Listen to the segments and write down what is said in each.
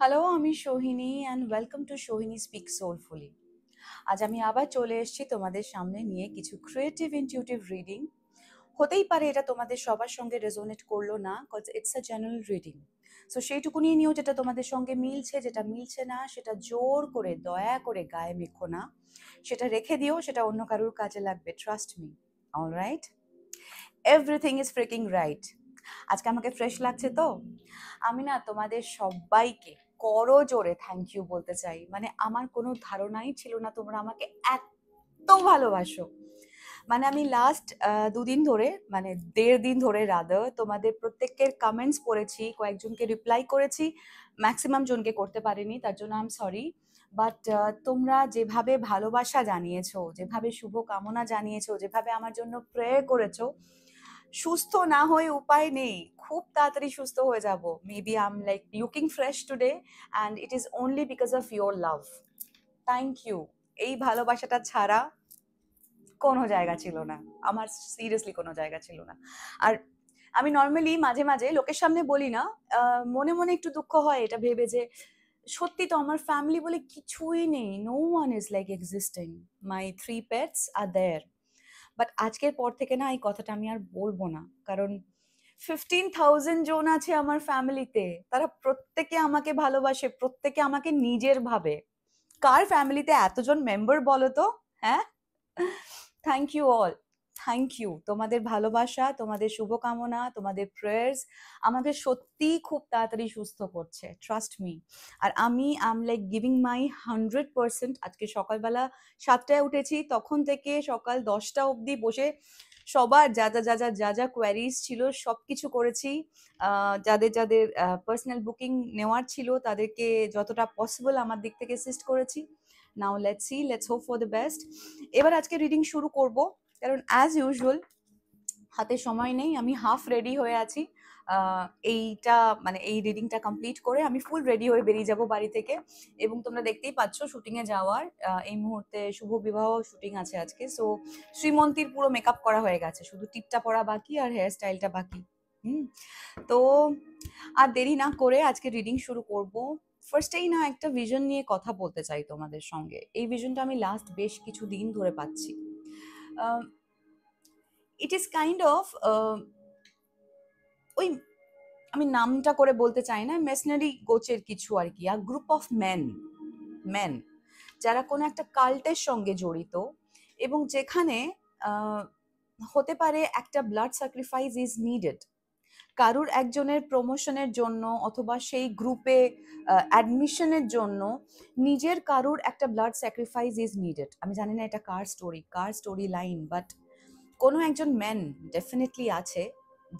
Hello, আমি Sohini and welcome to Sohini speak soulfully. আজ আমি আবার চলে এসেছি তোমাদের সামনে নিয়ে কিছু ক্রিয়েটিভ ইনটিউটিভ রিডিং। হতেই পারে এটা তোমাদের সবার সঙ্গে রেজোনেট করলো না, cause it's a general reading. So সেইটুকুনি নিয়েও যেটা তোমাদের সঙ্গে মিলছে, যেটা মিলছে না সেটা জোর করে দয়া করে গায়ে মেখো না, সেটা রেখে দিও, সেটা অন্য কারোর কাজে লাগবে, trust me. Alright, everything is freaking right. আজকে আমাকে ফ্রেশ লাগছে তো আমি না তোমাদের সবাইকে করো জোরে থ্যাংক ইউ বলতে চাই। মানে আমার কোনো ধারণাই ছিল না তোমরা আমাকে এত ভালোবাসো। মানে আমি লাস্ট দুদিন ধরে, মানে 1.5 দিন ধরে রাদার, তোমাদের প্রত্যেকের কমেন্টস পড়েছি, কয়েকজনকে রিপ্লাই করেছি, ম্যাক্সিমাম জনকে করতে পারিনি, তার জন্য আই এম সরি। বাট তোমরা যেভাবে ভালোবাসা জানিয়েছো, যেভাবে শুভকামনা জানিয়েছো, যেভাবে আমার জন্য প্রে করেছো, সুস্থ না হয়ে উপায় নেই, খুব তাড়াতাড়ি সুস্থ হয়ে যাব। Maybe I am like looking fresh today and it is only because of your love. Thank you. এই ভালোবাসাটা ছাড়া কোনো জায়গা ছিল না আমার, সিরিয়াসলি কোনো জায়গা ছিল না। আর আমি নর্মালি মাঝে মাঝে লোকের সামনে বলি না, মনে মনে একটু দুঃখ হয় এটা ভেবে যে সত্যি তো আমার ফ্যামিলি বলে কিছুই নেই, no one is like existing, my 3 pets are there. But আজকের পর থেকে না এই কথাটা আমি আর বলবো না, কারণ 15,000 জন আছে আমার ফ্যামিলিতে, তারা প্রত্যেকে আমাকে ভালোবাসে, প্রত্যেকে আমাকে নিজের ভাবে। কার ফ্যামিলিতে এতজন মেম্বার বলো তো? হ্যাঁ, thank you all, thank you. তোমাদের ভালোবাসা, তোমাদের শুভকামনা, তোমাদের প্রেয়ার্স আমাকে সত্যিই খুব তাড়াতাড়ি সুস্থ করছে, ট্রাস্ট মি। আর আমি আম লাইক গিভিং মাই 100%। আজকে সকালবেলা 7টায় উঠেছি, তখন থেকে সকাল 10টা অবধি বসে সবার যা যা কোয়ারিজ ছিল সব কিছু করেছি। যাদের যাদের পার্সোনাল বুকিং নেওয়ার ছিল তাদেরকে যতটা পসিবল আমার দিক থেকে অ্যাসিস্ট করেছি। Now let's see, let's hope for the best. এবার আজকে রিডিং শুরু করব, কারণ অ্যাজ ইউজুয়াল হাতে সময় নেই, আমি হাফ রেডি হয়ে আছি। এইটা মানে এই রিডিংটা কমপ্লিট করে আমি ফুল রেডি হয়ে বেরিয়ে যাব বাড়ি থেকে। এবং তোমরা দেখতেই পাচ্ছ শুটিংয়ে যাওয়ার এই মুহূর্তে শুভ বিবাহ শুটিং আছে আজকে। সো শ্রীমন্তীর পুরো মেকআপ করা হয়ে গেছে, শুধু টিপটা পরা বাকি আর হেয়ার স্টাইলটা বাকি। তো আর দেরি না করে আজকে রিডিং শুরু করব। ফার্স্টেই না একটা ভিশন নিয়ে কথা বলতে চাই তোমাদের সঙ্গে। এই ভিশনটা আমি লাস্ট বেশ কিছু দিন ধরে পাচ্ছি। ইট ইজ কাইন্ড অফ ওই, আমি নামটা করে বলতে চাই না, মেশনারি গোচের কিছু আর কি, আর গ্রুপ অফ ম্যান যারা কোনো একটা কাল্টের সঙ্গে জড়িত, এবং যেখানে হতে পারে একটা ব্লাড স্যাক্রিফাইস ইজ নিডেড কারুর একজনের প্রমোশনের জন্য, অথবা সেই গ্রুপে অ্যাডমিশনের জন্য নিজের কারুর একটা ব্লাড স্যাক্রিফাইস ইজ নিডেড। আমি জানি না এটা কার স্টোরি লাইন, বাট কোনো একজন ম্যান ডেফিনেটলি আছে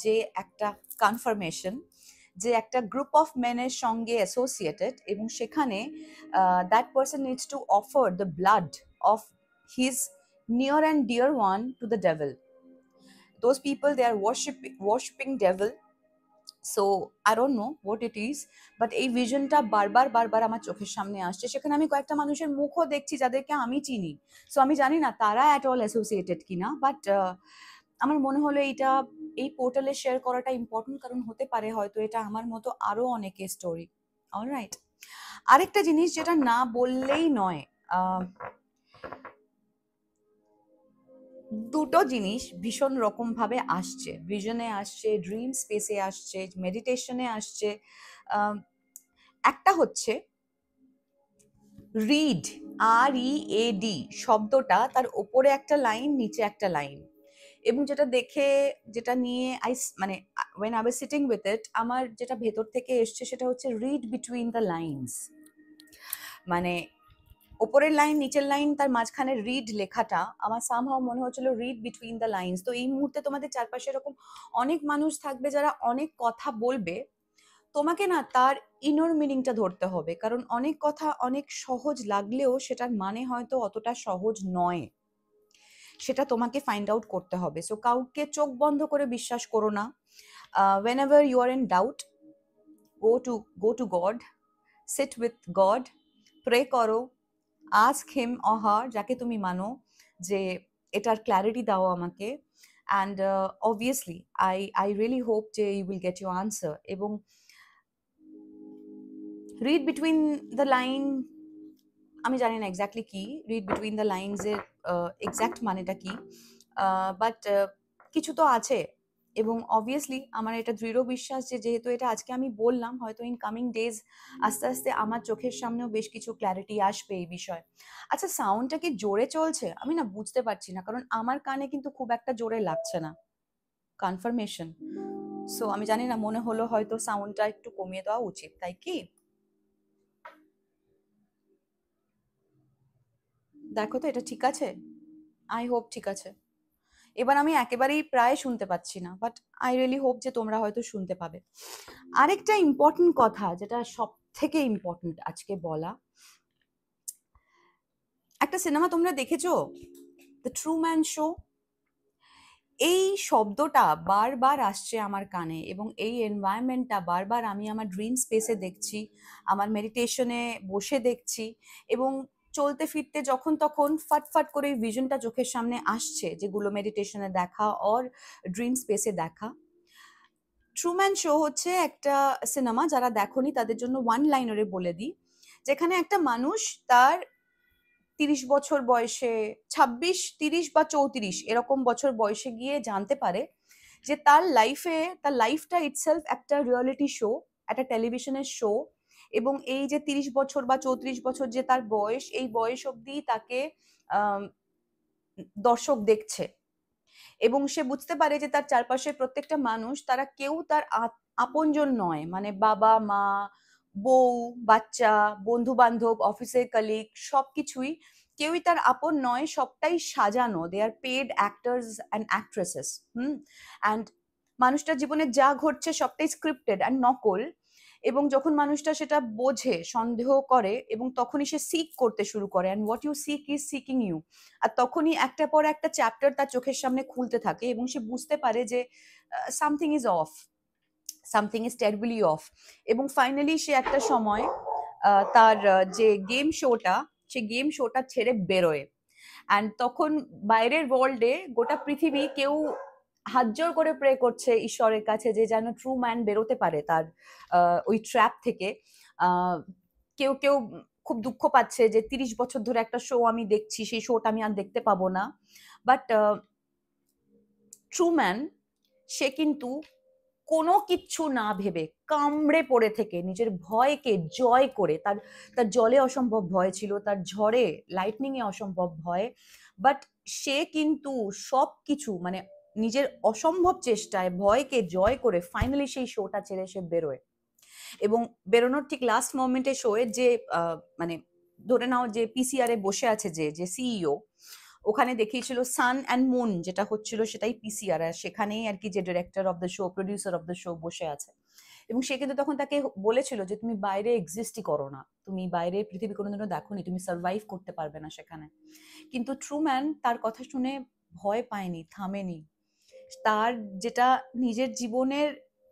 যে একটা কনফার্মেশন, যে একটা গ্রুপ অফ ম্যানের সঙ্গে অ্যাসোসিয়েটেড, এবং সেখানে that person needs to offer the blood of his near and deer one to the devil. Those people, they are worshiping devil. So I don't know what it is, but এই ভিশনটা বারবার বারবার আমার চোখের সামনে আসছে। সেখানে আমি কয়েকটা মানুষের মুখও দেখছি যাদেরকে আমি চিনি। সো আমি জানি না তারা অ্যাট অল অ্যাসোসিয়েটেড কিনা, বাট আমার মনে হলো এইটা এই পোর্টালে শেয়ার করাটা ইম্পর্টেন্ট, কারণ হতে পারে হয়তো এটা আমার মতো আরো অনেকের স্টোরি। অলরাইট, আরেকটা জিনিস যেটা না বললেই নয়, দুটো জিনিস ভীষণ রকম ভাবে আসছে, ভিশনে আসছে, ড্রিম স্পেসে আসছে, মেডিটেশনে আসছে। একটা হচ্ছে রিড, READ শব্দটা, তার ওপরে একটা লাইন, নিচে একটা লাইন, এবং যেটা দেখে, যেটা নিয়ে মানে when I was sitting with it, আমার যেটা ভেতর থেকে এসছে সেটা হচ্ছে রিড বিটুইন দ্য লাইনস। মানে ওপরের লাইন নিচের লাইন তার মাঝখানে রিড লেখাটা আমার সামহাও মনে হচ্ছিল রিড বিটুইন দ্য লাইনস। তো এই মুহূর্তে তোমাদের চারপাশে এরকম অনেক মানুষ থাকবে যারা অনেক কথা বলবে, তোমাকে না তার ইনর মিনিংটা ধরতে হবে, কারণ অনেক কথা অনেক সহজ লাগলেও সেটার মানে হয়তো অতটা সহজ নয়, সেটা তোমাকে ফাইন্ড আউট করতে হবে। সো কাউকে চোখ বন্ধ করে বিশ্বাস করো না। whenever you are in doubt, go to God, sit with God, pray করো, ask him or her, যাকে তুমি মানো, যে এটার ক্ল্যারিটি দাও আমাকে। And obviously I really hope যে you will get your answer. এবং রিড বিটুইন দ্য লাইন, আমি জানি না এক্স্যাক্টলি কি রিড বিটুইন দ্য লাইনস এর এক্স্যাক্ট মানেটা কি, বাট কিছু তো আছে। এবং অবভিয়াসলি আমার এটা দৃঢ় বিশ্বাস যে যেহেতু এটা আজকে আমি বললাম, হয়তো ইন কামিং ডেজ আস্তে আস্তে আমার চোখের সামনেও বেশ কিছু ক্ল্যারিটি আসবে এই বিষয়ে। আচ্ছা, সাউন্ডটা কি জোরে চলছে? আমি না বুঝতে পারছি না, কারণ আমার কানে কিন্তু খুব একটা জোরে লাগছে না। কনফার্মেশন। সো আমি জানি না, মনে হলো হয়তো সাউন্ডটা একটু কমিয়ে দেওয়া উচিত, তাই কি? দেখো তো এটা ঠিক আছে? আই হোপ ঠিক আছে। এবার আমি একেবারেই প্রায় শুনতে পাচ্ছি না, বাট আই রিয়েলি হোপ যে তোমরা হয়তো শুনতে পাবে। আরেকটা ইম্পর্টেন্ট কথা, যেটা সব থেকে ইম্পর্টেন্ট আজকে বলা, একটা সিনেমা তোমরা দেখেছো, দ্য ট্রুম্যান শো? এই শব্দটা বারবার আসছে আমার কানে, এবং এই এনভায়রনমেন্টটা বারবার আমি আমার ড্রিম স্পেসে দেখছি, আমার মেডিটেশনে বসে দেখছি, এবং চলতে ফিরতে যখন তখন ফটফট করে ভিশনটা চোখের সামনে আসছে, যেগুলো মেডিটেশনে দেখা অর ড্রিম স্পেসে দেখা। ট্রুম্যান শো হচ্ছে একটা সিনেমা, যারা দেখোনি তাদের জন্য ওয়ান লাইনারে বলে দিই, যেখানে একটা মানুষ তার 30 বছর বয়সে, 26, 30 বা 34 এরকম বছর বয়সে গিয়ে জানতে পারে যে তার লাইফে, তার লাইফটা ইটসেলফ একটা রিয়েলিটি শো, একটা টেলিভিশনের শো। এবং এই যে 30 বছর বা 34 বছর যে তার বয়স, এই বয়স অবধি তাকে আহ দর্শক দেখছে, এবং সে বুঝতে পারে যে তার চারপাশের প্রত্যেকটা মানুষ, তারা কেউ তার আপনজন নয়, মানে বাবা মা, বউ, বাচ্চা, বন্ধু বান্ধব, অফিসের কলিগ, সবকিছুই কেউই তার আপন নয়, সবটাই সাজানো। They are paid actors and actresses. And মানুষটার জীবনে যা ঘটছে সবটাই স্ক্রিপ্টেড অ্যান্ড নকল। এবং যখন মানুষটা সেটা বোঝে, সন্দেহ করে, এবং তখনই সে সিক করতে শুরু করে, and what you seek is seeking you. আর তখনই একটা পর একটা চ্যাপ্টার তার চোখের সামনে খুলতে থাকে, এবং সে বুঝতে পারে যে something is of, something is terribly of. এবং ফাইনালি সে একটা সময় তার যে গেম শোটা, সে গেম শোটা ছেড়ে বেরোয়। অ্যান্ড তখন বাইরের ওয়ার্ল্ডে গোটা পৃথিবী কেউ হাত জোর করে প্রে করছে ঈশ্বরের কাছে যে যেন ট্রু ম্যান বেরোতে পারে তার ওই ট্র্যাপ থেকে। কেউ কেউ খুব দুঃখ পাচ্ছে যে 30 বছর ধরে একটা শো আমি দেখছি, সেই শোটা আমি আর দেখতে পাবো না। বাট ট্রু ম্যান, সে কিন্তু কোনো কিচ্ছু না ভেবে, কামড়ে পড়ে থেকে নিজের ভয়কে জয় করে, তার তার জলে অসম্ভব ভয় ছিল, তার ঝড়ে লাইটনিং এ অসম্ভব ভয়, বাট সে কিন্তু সব কিছু, মানে নিজের অসম্ভব চেষ্টায় ভয়কে জয় করে ফাইনালি সেই শোটা ছেড়ে সে বেরোয়। এবং বেরোনোর ঠিক লাস্ট মোমেন্টে শোয়ে যে মানে ধরে নাও যে পিসিআর এ বসে আছে, যে যে সিইও, ওখানে দেখিয়েছিল সান অ্যান্ড মুন, যেটা হচ্ছিল সেটাই পিসিআর, আর সেখানেই আর কি যে director of the show, producer of the show বসে আছে। এবং সে কিন্তু তখন তাকে বলেছিল যে তুমি বাইরে এক্সিস্টই করো না, তুমি বাইরে পৃথিবী কোনোদিনও দেখোনি, তুমি সার্ভাইভ করতে পারবে না সেখানে। কিন্তু ট্রুম্যান তার কথা শুনে ভয় পায়নি, থামেনি। তার যেটা নিজের জীবনের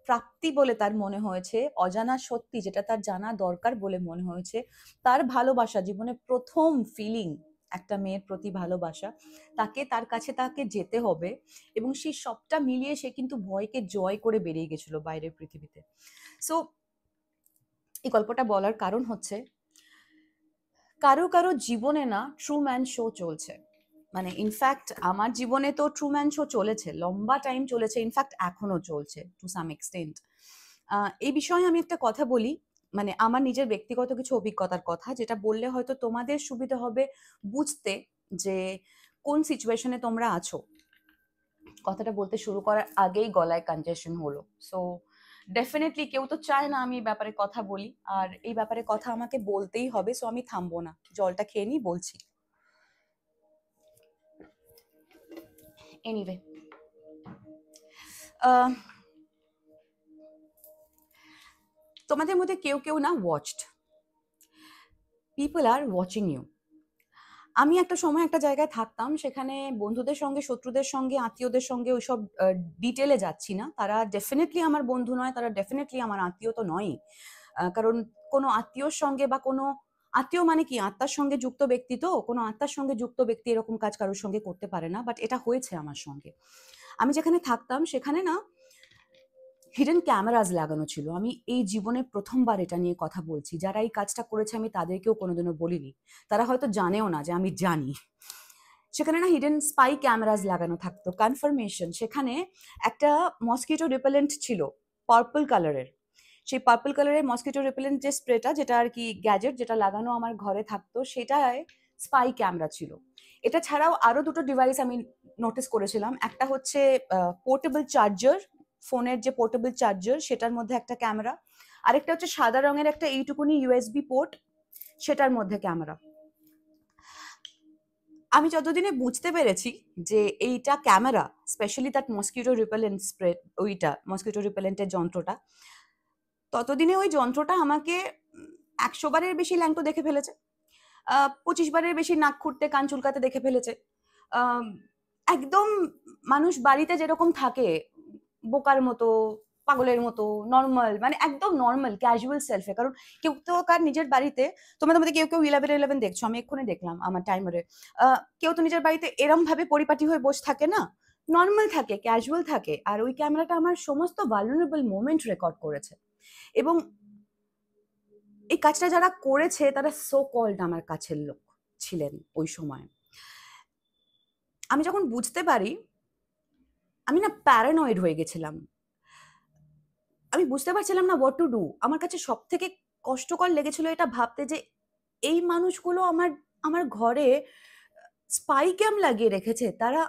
প্রাপ্তি বলে তার মনে হয়েছে, অজানা সত্যি যেটা তার জানা দরকার বলে মনে হয়েছে, তার ভালোবাসা, জীবনের প্রথম ফিলিং, একটা মেয়ের প্রতি ভালোবাসা, তাকে, তার কাছে তাকে যেতে হবে। এবং সেই সবটা মিলিয়ে সে কিন্তু ভয়কে জয় করে বেরিয়ে গেছিল বাইরের পৃথিবীতে। সো এই গল্পটা বলার কারণ হচ্ছে, কারো কারো জীবনে না ট্রু ম্যান শো চলছে। মানে ইনফ্যাক্ট আমার জীবনে তো ট্রুম্যান শো চলেছে, লম্বা টাইম চলেছে, ইনফ্যাক্ট এখনো চলছে টু সাম এক্সটেন্ট। এই বিষয়ে আমি একটা কথা বলি, মানে আমার নিজের ব্যক্তিগত কিছু অভিজ্ঞতার কথা, যেটা বললে হয়তো তোমাদের সুবিধা হবে বুঝতে যে কোন সিচুয়েশনে তোমরা আছো। কথাটা বলতে শুরু করার আগেই গলায় কনজেশন হলো। সো ডেফিনেটলি কেউ তো চায় না আমি এই ব্যাপারে কথা বলি, আর এই ব্যাপারে কথা আমাকে বলতেই হবে। সো আমি থামবো না, জলটা খেয়ে নিই, বলছি। এনিওয়ে, তোমাদের মধ্যে কেউ কেউ না watched, people are watching you. আমি একটা সময় একটা জায়গায় থাকতাম, সেখানে বন্ধুদের সঙ্গে, শত্রুদের সঙ্গে, আত্মীয়দের সঙ্গে ওইসব ডিটেলে যাচ্ছি না, তারা ডেফিনেটলি আমার বন্ধু নয়, তারা ডেফিনেটলি আমার আত্মীয় তো নয়। কারণ কোনো আত্মীয়র সঙ্গে বা কোনো আত্মীয় মানে কি, আত্মার সঙ্গে যুক্ত ব্যক্তি, তো কোনো আত্মার সঙ্গে যুক্ত ব্যক্তি এরকম কাজ কারোর সঙ্গে করতে পারে না, বাট এটা হয়েছে আমার সঙ্গে। আমি যেখানে থাকতাম সেখানে না হিডেন ক্যামেরাজ লাগানো ছিল। আমি এই জীবনে প্রথমবার এটা নিয়ে কথা বলছি। যারা এই কাজটা করেছে আমি তাদেরকেও কোনোদিনও বলিনি। তারা হয়তো জানেও না যে আমি জানি। সেখানে না হিডেন স্পাই ক্যামেরাজ লাগানো থাকতো, কনফার্মেশন। সেখানে একটা মসকিটো রিপেলেন্ট ছিল পার্পল কালারের। সেই পার্পল কালারের মসকিটো রিপেলেন্ট যে স্প্রেটা, যেটা আর কি গ্যাজেট, যেটা লাগানো আমার ঘরে থাকতো, সেটায় স্পাই ক্যামেরা ছিল। এটা ছাড়াও আরো দুটো ডিভাইস আমি নোটিস করেছিলাম। একটা হচ্ছে পোর্টেবল চার্জার, ফোনের যে পোর্টেবল চার্জার, সেটার মধ্যে একটা ক্যামেরা। আরেকটা হচ্ছে সাদা রঙের একটা এইটুকুনি ইউএসবি পোর্ট, সেটার মধ্যে ক্যামেরা। আমি যতদিনে বুঝতে পেরেছি যে এইটা camera, specially that mosquito repellent spray, ওইটা মসকিটো রিপেলেন্টের যন্ত্রটা, ততদিনে ওই যন্ত্রটা আমাকে 100 বারের বেশি ল্যাংটো দেখে ফেলেছে, 25 বারের বেশি নাক খুঁড়তে কান চুলকাতে দেখে ফেলেছে। একদম মানুষ বাড়িতে যেরকম থাকে বোকার মতো, পাগলের মতো, নর্মাল, মানে একদম নর্মাল ক্যাজুয়াল সেলফে। কারণ কেউ তো কার নিজের বাড়িতে, তোমাদের মধ্যে কেউ কেউ 11 দেখছো, আমি এক্ষুনি দেখলাম আমার টাইমারে, কেউ তো নিজের বাড়িতে এরম ভাবে পরিপাটি হয়ে বসে থাকে না, নর্মাল থাকে, ক্যাজুয়াল থাকে। আর ওই ক্যামেরাটা আমার সমস্ত ভালনারেবল মোমেন্ট রেকর্ড করেছে। এবং এই কাজটা যারা করেছে তারা সো কল্ড আমার কাছের লোক ছিলেন ওই সময়। আমি যখন বুঝতে পারি, আমি না প্যারানয়েড হয়ে গেছিলাম। আমি বুঝতে পারছিলাম না হোয়াট টু ডু। আমার কাছে সব থেকে কষ্টকর লেগেছিল এটা ভাবতে যে এই মানুষগুলো আমার আমার ঘরে স্পাই ক্যাম লাগিয়ে রেখেছে, তারা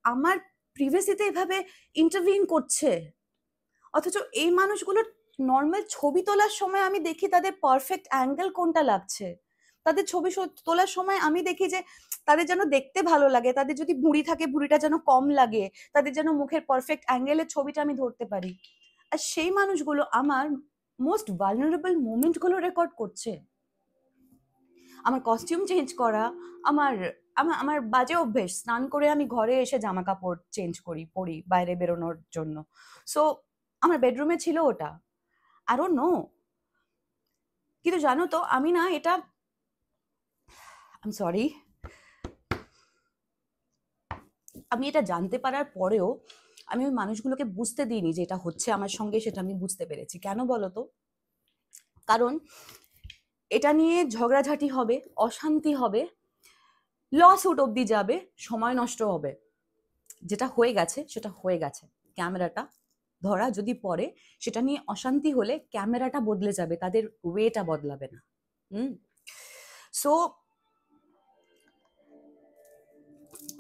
আমার প্রিভেসিতে এভাবে ইন্টারভিন করছে। অথচ এই মানুষগুলোর নর্মাল ছবি তোলার সময় আমি দেখি তাদের পারফেক্ট অ্যাঙ্গেল কোনটা লাগছে। তাদের ছবি তোলার সময় আমি দেখি যে তাদের যেন দেখতে ভালো লাগে, তাদের যদি ভুঁড়ি থাকে ভুঁড়িটা যেন কম লাগে, তাদের যেন মুখের পারফেক্ট অ্যাঙ্গেলের ছবিটা আমি ধরতে পারি। আর সেই মানুষগুলো আমার মোস্ট ভালনারেবল মোমেন্টগুলো রেকর্ড করছে। আমার কস্টিউম চেঞ্জ করা, আমার আমার আমার বাজে অভ্যেস, স্নান করে আমি ঘরে এসে জামা কাপড় চেঞ্জ পরি বাইরে বেরোনোর জন্য। সো আমার বেডরুমে ছিল ওটা, আরো নো। কিন্তু জানো তো আমি না এটা, আই সরি, আমি এটা জানতে পারার পরেও আমি ওই মানুষগুলোকে বুঝতে দিইনি যে এটা হচ্ছে আমার সঙ্গে। সেটা আমি বুঝতে পেরেছি। কেন বলো তো? কারণ এটা নিয়ে ঝগড়াঝাটি হবে, অশান্তি হবে, লসুট অব্দি যাবে, সময় নষ্ট হবে। যেটা হয়ে গেছে সেটা হয়ে গেছে। ক্যামেরাটা ধরা যদি পড়ে, সেটা নিয়ে অশান্তি হলে ক্যামেরাটা বদলে যাবে, তাদের ওয়েটা বদলাবে না। সো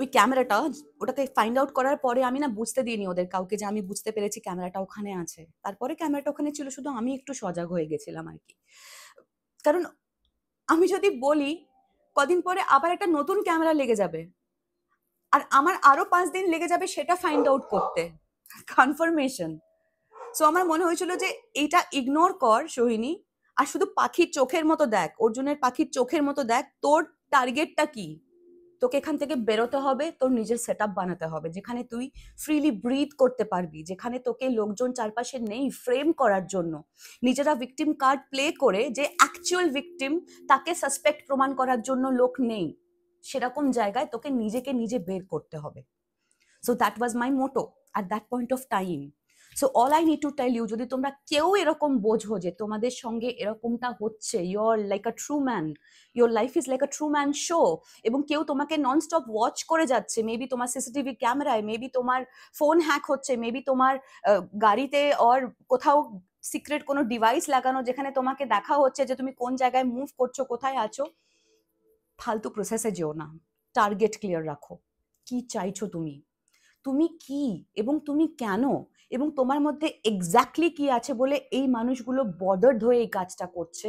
ওই ক্যামেরাটা, ওটাকে ফাইন্ড আউট করার পরে আমি না বুঝতে দিইনি ওদের কাউকে যে আমি বুঝতে পেরেছি ক্যামেরাটা ওখানে আছে। তারপরে ক্যামেরাটা ওখানে ছিল, শুধু আমি একটু সজাগ হয়ে গেছিলাম আর কি। কারণ আমি যদি বলি, কদিন পরে আবার একটা নতুন ক্যামেরা লেগে যাবে, আর আমার আরো 5 দিন লেগে যাবে সেটা ফাইন্ড আউট করতে, কনফার্মেশন। সো আমার মনে হয়েছিল যে এটা ইগনোর কর সোহিনী, আর শুধু পাখির চোখের মতো দেখ, অর্জুনের পাখির চোখের মতো দেখ, তোর টার্গেটটা কি। তোকে এখান থেকে বেরোতে হবে, তোর নিজের সেট আপ বানাতে হবে যেখানে তুই ফ্রিলি ব্রিথ করতে পারবি, যেখানে তোকে লোকজন চারপাশে নেই ফ্রেম করার জন্য, নিজেরা ভিকটিম কার্ড প্লে করে যে অ্যাকচুয়াল ভিকটিম তাকে সাসপেক্ট প্রমাণ করার জন্য লোক নেই, সেরকম জায়গায় তোকে নিজেকে নিজে বের করতে হবে। So that was my motto at that point of time. So all I need to tell you, যদি তোমরা কেউ এরকম বোঝো যে তোমাদের সঙ্গে এরকমটা হচ্ছে, your like a true man, your life is like a true man show, এবং কেউ তোমাকে নন স্টপ ওয়াচ করে যাচ্ছে, মেবি তোমার সিসিটিভি ক্যামেরায়, মেবি তোমার ফোন হ্যাক হচ্ছে, মেবি তোমার গাড়িতে অর কোথাও সিক্রেট কোনো ডিভাইস লাগানো যেখানে তোমাকে দেখা হচ্ছে যে তুমি কোন জায়গায় মুভ করছো, কোথায় আছো, ফালতু প্রসেসে যেও না। টার্গেট ক্লিয়ার রাখো। কি চাইছো তুমি, তুমি কি এবং তুমি কেন, এবং তোমার মধ্যে এক্স্যাক্টলি কি আছে বলে এই মানুষগুলো বদার্ড হয়ে এই কাজটা করছে,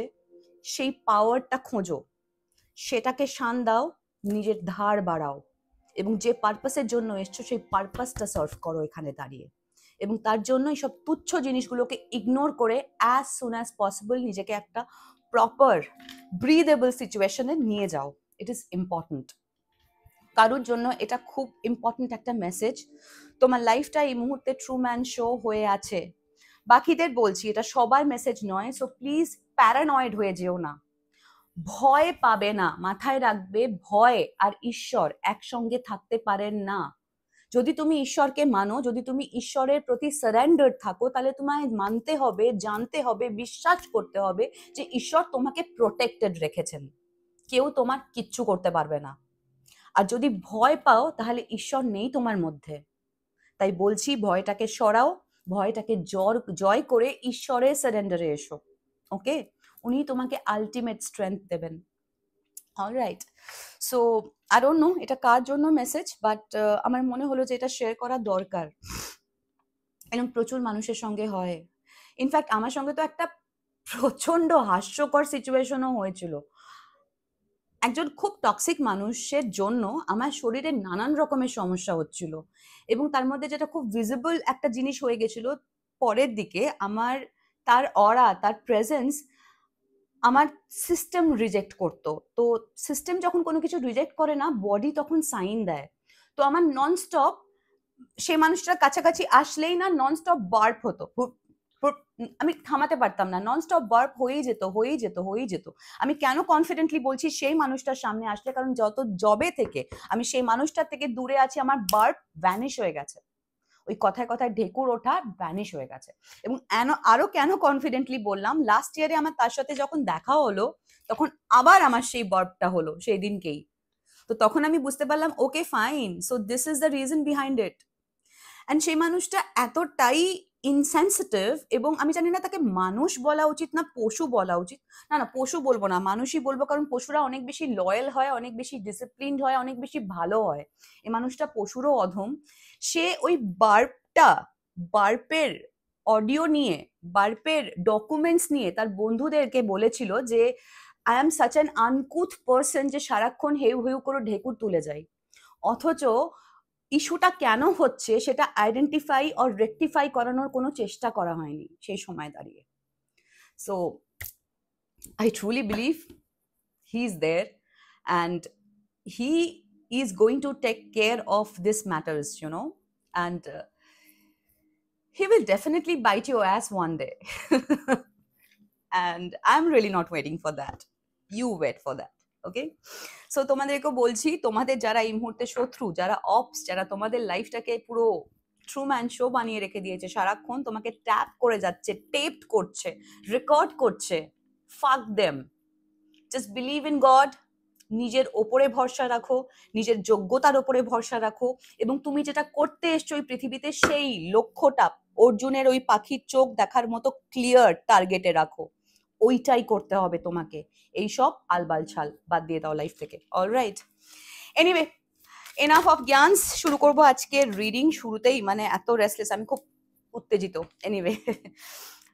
সেই পাওয়ারটা খোঁজো, সেটাকে শান দাও, নিজের ধার বাড়াও, এবং যে পারপাসের জন্য এসছো সেই পারপাসটা সার্ভ করো এখানে দাঁড়িয়ে। এবং তার জন্য এইসব তুচ্ছ জিনিসগুলোকে ইগনোর করে অ্যাজ সুন অ্যাজ পসিবল নিজেকে একটা প্রপার ব্রিদেবল সিচুয়েশনে নিয়ে যাও। It is important. কারোর জন্য এটা খুব ইম্পর্টেন্ট একটা মেসেজ। তোমার লাইফটা এই মুহূর্তে ট্রু ম্যান শো হয়ে আছে। বাকিদের বলছি, এটা সবার মেসেজ নয়। সো প্লিজ প্যারানয়েড হয়ে যেও না, ভয় পাবে না। মাথায় রাখবে, ভয় আর ঈশ্বর একসঙ্গে থাকতে পারেন না। যদি তুমি ঈশ্বরকে মানো, যদি তুমি ঈশ্বরের প্রতি সারেন্ডার থাকো, তাহলে তোমায় মানতে হবে, জানতে হবে, বিশ্বাস করতে হবে যে ঈশ্বর তোমাকে প্রোটেক্টেড রেখেছেন, কেউ তোমার কিচ্ছু করতে পারবে না। আর যদি ভয় পাও তাহলে ঈশ্বর নেই তোমার মধ্যে। তাই বলছি ভয়টাকে সরাও, ভয়টাকে জয় করে ঈশ্বরের সারেন্ডারে এসো। ওকে, উনি তোমাকে আলটিমেট স্ট্রেংথ দেবেন। Alright, so I don't know এটা কার জন্য মেসেজ, বাট আমার মনে হলো যে এটা শেয়ার করা দরকার। এরকম প্রচুর মানুষের সঙ্গে হয়। ইনফ্যাক্ট আমার সঙ্গে তো একটা প্রচন্ড হাস্যকর সিচুয়েশনও হয়েছিল। একজন খুব টক্সিক মানুষের জন্য আমার শরীরে নানান রকমের সমস্যা হচ্ছিল, এবং তার মধ্যে যেটা খুব ভিজিবল একটা জিনিস হয়ে গেছিল পরের দিকে, আমার তার অরা, তার প্রেজেন্স আমার সিস্টেম রিজেক্ট করতো। তো সিস্টেম যখন কোনো কিছু রিজেক্ট করে না, বডি তখন সাইন দেয়। তো আমার ননস্টপ সেই মানুষটার কাছাকাছি আসলেই না ননস্টপ বার্প হতো, আমি থামাতে পারতাম না, ননস্টপ বার্প হয়েই যেত হয়েই যেত হয়েই যেত। আমি কেন কনফিডেন্টলি বলছি সেই মানুষটার সামনে আসলে, কারণ যত জবে থেকে আমি সেই মানুষটার থেকে দূরে আছি, আমার বার্প ভ্যানিশ হয়ে গেছে, ওই কথায় কথায় ঢেকুর ওঠা ভ্যানিশ হয়ে গেছে। এবং আরো কেন কনফিডেন্টলি বললাম, লাস্ট ইয়ারে আমার তার সাথে যখন দেখা হলো, তখন আবার আমার সেই বার্পটা হলো সেই দিনকেই। তো তখন আমি বুঝতে পারলাম okay fine, so this is the reason behind it. And সেই মানুষটা এতটাই ইনসেন্সিটিভ, এবং আমি জানি না তাকে মানুষ বলা উচিত না পশু বলা উচিত। না না, পশু বলবো না, মানুষই বলবো, কারণ পশুরা অনেক বেশি লয়াল হয়, অনেক বেশি ডিসিপ্লিনড হয়, অনেক বেশি ভালো হয়। এই মানুষটা পশুরও অধম। সে ওই বার্পের অডিও নিয়ে, বার্পের ডকুমেন্টস নিয়ে তার বন্ধুদেরকে বলেছিল যে I am such an uncouth person, যে সারাক্ষণ হেউ হেউ করে ঢেকুর তুলে যায়। অথচ ইস্যুটা কেন হচ্ছে সেটা আইডেন্টিফাই অর রেকটিফাই করানোর কোনো চেষ্টা করা হয়নি সেই সময় দাঁড়িয়ে। So I truly believe he is there, and he is going to take care of this matters, you know, and he will definitely bite your ass one day. And I'm really not waiting for that. You wait for that. Okay, so তোমাদেরকে বলছি, তোমাদের যারা এই মুহূর্তে শত্রু, যারা ops, যারা তোমাদের লাইফটাকে পুরো ট্রুম্যান শো বানিয়ে রেখে দিয়েছে, সারাক্ষণ তোমাকে ট্যাপ করে যাচ্ছে, টেপড করছে, রেকর্ড করছে, ফাক them. Just believe in god, নিজের ওপরে ভরসা রাখো, নিজের যোগ্যতার ওপরে ভরসা রাখো, এবং তুমি যেটা করতে এসছো এই পৃথিবীতে সেই লক্ষ্যটা অর্জুনের ওই পাখির চোখ দেখার মতো ক্লিয়ার টার্গেটে রাখো, ওইটাই করতে হবে তোমাকে। এইসব আলবাল ছাল বাদ দিয়ে দাও লাইফ থেকে। অলরাইট, এনিওয়ে, এনাফ অফ জ্ঞানস, শুরু করবো আজকের রিডিং। শুরুতেই মানে এত রেস্টলেস, আমি খুব উত্তেজিত। এনিওয়ে,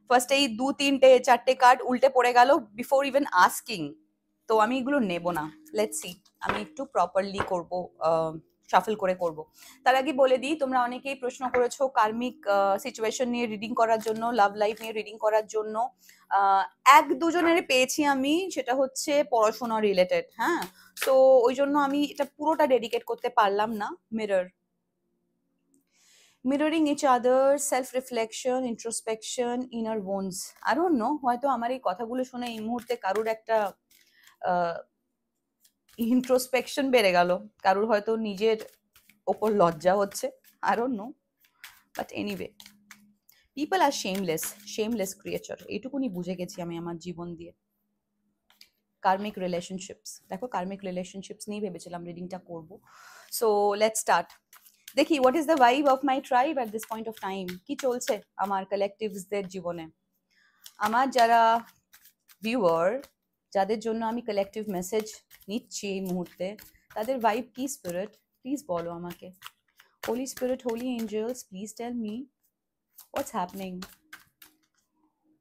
ফার্স্ট এই 2-3-4 কার্ড উল্টে পড়ে গেল বিফোর ইভেন আস্কিং, তো আমি এগুলো নেব না। লেটস সি, আমি একটু প্রপারলি করব, শাফল করে করব। তার আগে বলে দিই, তোমরা অনেকেই প্রশ্ন করেছো কার্মিক সিচুয়েশন নিয়ে রিডিং করার জন্য, লাভ লাইফ নিয়ে রিডিং করার জন্য। এক দুজনের পেয়েছি আমি, সেটা হচ্ছে পড়াশোনা রিলেটেড। হ্যাঁ, তো ওই জন্য আমি এটা পুরোটা ডেডিকেট করতে পারলাম না। Mirroring each other, self reflection, introspection, inner wounds. I don't know, হয়তো আমার এই কথাগুলো শুনে এই মুহূর্তে কারুর একটা ইন্ট্রোস্পেকশন বেড়ে গেল, কারুর হয়তো নিজের ওপর লজ্জা হচ্ছে, I don't know, but anyway, people are shameless creature, এইটুকুনি বুঝে গেছি আমি আমার জীবন দিয়ে। কার্মিক রিলেশনশিপস, দেখো কার্মিক রিলেশনশিপস নিয়ে ভেবেছিলাম রিডিংটা করব। So let's start. দেখি what is the vibe of my tribe at this point of time. কি চলছে আমার কালেকটিভসদের জীবনে, আমার যারা ভিউয়ার, যাদের জন্য আমি কালেকটিভ মেসেজ নিচ্ছি এই মুহূর্তে, তাদের ভাইব কি স্পিরিট, প্লিজ বলো আমাকে। Holy spirit, holy angels, please tell me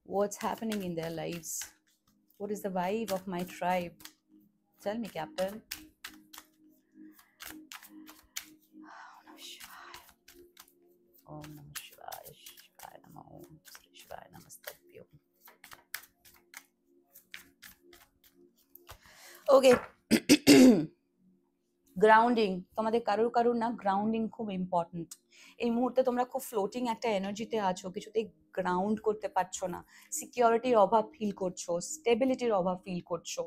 what's happening in their lives. What is the vibe of my tribe? Tell me, Captain. Om Namah Shivaya, Shivaya Namah, Om Shri Shivaya Namaste. Okay, grounding, তোমাদের কারুর কারুর না grounding খুব important. এই মুহূর্তে তোমরা খুব floating একটা এনার্জিতে আছো, কিছুতেই গ্রাউন্ড করতে পারছো না, সিকিউরিটির অভাব ফিল করছো, স্টেবিলিটির অভাব ফিল করছো।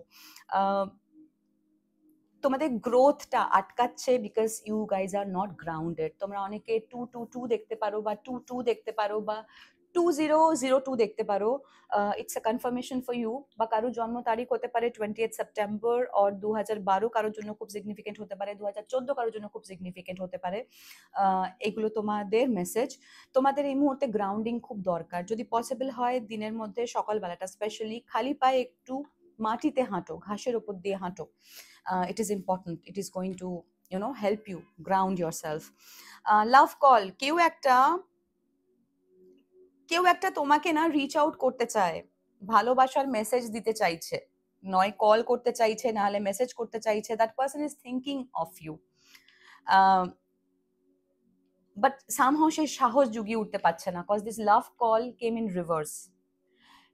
তোমাদের গ্রোথটা আটকাচ্ছে because you guys are not grounded. তোমরা অনেকে 222 দেখতে পারো বা 22 দেখতে পারো বা 2002 দেখতে পারো। It's a confirmation for you. বা কারোর জন্ম তারিখ হতে পারে 20 সেপ্টেম্বর, আর 2012 কারোর জন্য খুব সিগনিফিকেন্ট হতে পারে, 2014 কারোর জন্য খুব সিগনিফিকেন্ট হতে পারে। এগুলো তোমাদের মেসেজ। তোমাদের এই মুহূর্তে গ্রাউন্ডিং খুব দরকার। যদি পসিবল হয় দিনের মধ্যে সকালবেলাটা স্পেশালি খালি পায়ে একটু মাটিতে হাঁটো, ঘাসের উপর দিয়ে হাঁটো। It is important. It is going to help you ground yourself. Love call, কেউ একটা তোমাকে না রিচ আউট করতে চায়, ভালোবাসার মেসেজ দিতে চাইছে, নয় কল করতে চাইছে না হলে মেসেজ করতে চাইছে। That person is thinking of you, but somehow সে সাহস জুগিয়ে উঠতে পারছে না, cause this love call came in reverse.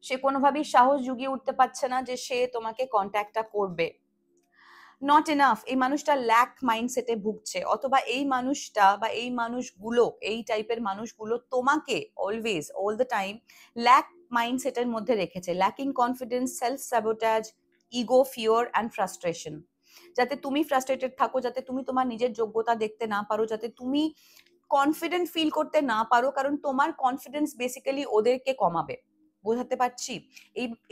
সে কোনোভাবেই সাহস জুগিয়ে উঠতে পারছে না যে সে তোমাকে কন্ট্যাক্টটা করবে। নট এনাফ, এই মানুষটা ল্যাক মাইন্ডসেটে ভুগছে, অথবা এই মানুষটা বা এই মানুষগুলো, এই টাইপের মানুষগুলো তোমাকে always all the time lack মাইন্ডসেটের মধ্যে রেখেছে। Lacking confidence, self sabotage, ego, fear and frustration. যাতে তুমি ফ্রাস্ট্রেটেড থাকো, যাতে তুমি তোমার নিজের যোগ্যতা দেখতে না পারো, যাতে তুমি কনফিডেন্ট ফিল করতে না পারো, কারণ তোমার কনফিডেন্স বেসিক্যালি ওদেরকে কমাবে। বোঝাতে পারছি?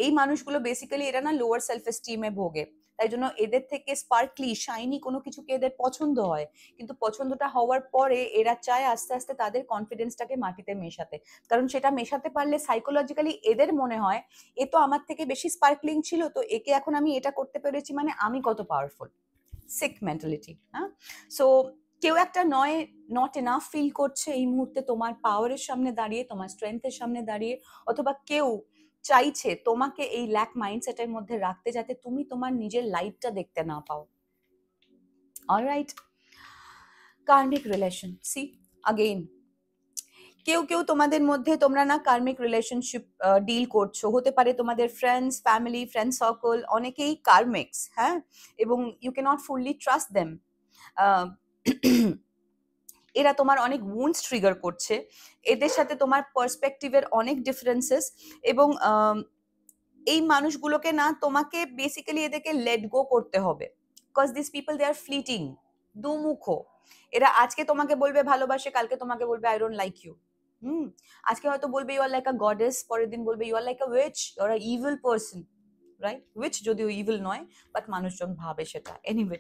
এই মানুষগুলো বেসিক্যালি এরা না লোয়ার সেলফ এস্টিমে ভোগে, তাই জন্য এদের থেকে স্পার্কলি শাইনি কোনো কিছুকে এদের পছন্দ হয়, কিন্তু পছন্দটা হওয়ার পরে এরা চায় আস্তে আস্তে তাদের কনফিডেন্সটাকে মাটিতে মেশাতে, কারণ সেটা মেশাতে পারলে সাইকোলজিক্যালি এদের মনে হয় এ তো আমার থেকে বেশি স্পার্কলিং ছিল, তো একে এখন আমি এটা করতে পেরেছি মানে আমি কত পাওয়ারফুল। Sick mentality. হ্যাঁ, সো কেউ একটা নট এনাফ ফিল করছে এই মুহূর্তে তোমার পাওয়ারের সামনে দাঁড়িয়ে, তোমার স্ট্রেংথের সামনে দাঁড়িয়ে, অথবা কেউ চাইছে তোমাকে এই ল্যাক মাইন্ডসেটের মধ্যে রাখতে যাতে তুমি তোমার নিজের লাইফটা দেখতে না পাও। অলরাইট, কার্মিক রিলেশন, সি अगेन কেউ তোমাদের মধ্যে তোমরা না কার্মিক রিলেশনশিপ ডিল করছো, হতে পারে তোমাদের ফ্রেন্ডস, ফ্যামিলি, ফ্রেন্ড সার্কেল, অনেকেই কার্মিক্স। হ্যাঁ, এবং you can't fully trust them. এরা তোমার অনেক উন্ডস ট্রিগার করছে, এদের সাথে তোমার পার্সপেক্টিভের অনেক ডিফারেন্সেস, এবং এই মানুষগুলোকে না তোমাকে বেসিক্যালি এদেরকে লেট গো করতে হবে, because this people they are fleeting, দুমুখো। এরা আজকে তোমাকে বলবে ভালোবাসে, কালকে তোমাকে বলবে আই ডোন্ট লাইক ইউ। আজকে হয়তো বলবে you are like a goddess, পরের দিন বলবে you are like a witch, you are a evil person, right? Witch যদিও ইভিল নয়, বাট মানুষজন ভাবে সেটা। এনিওয়ে,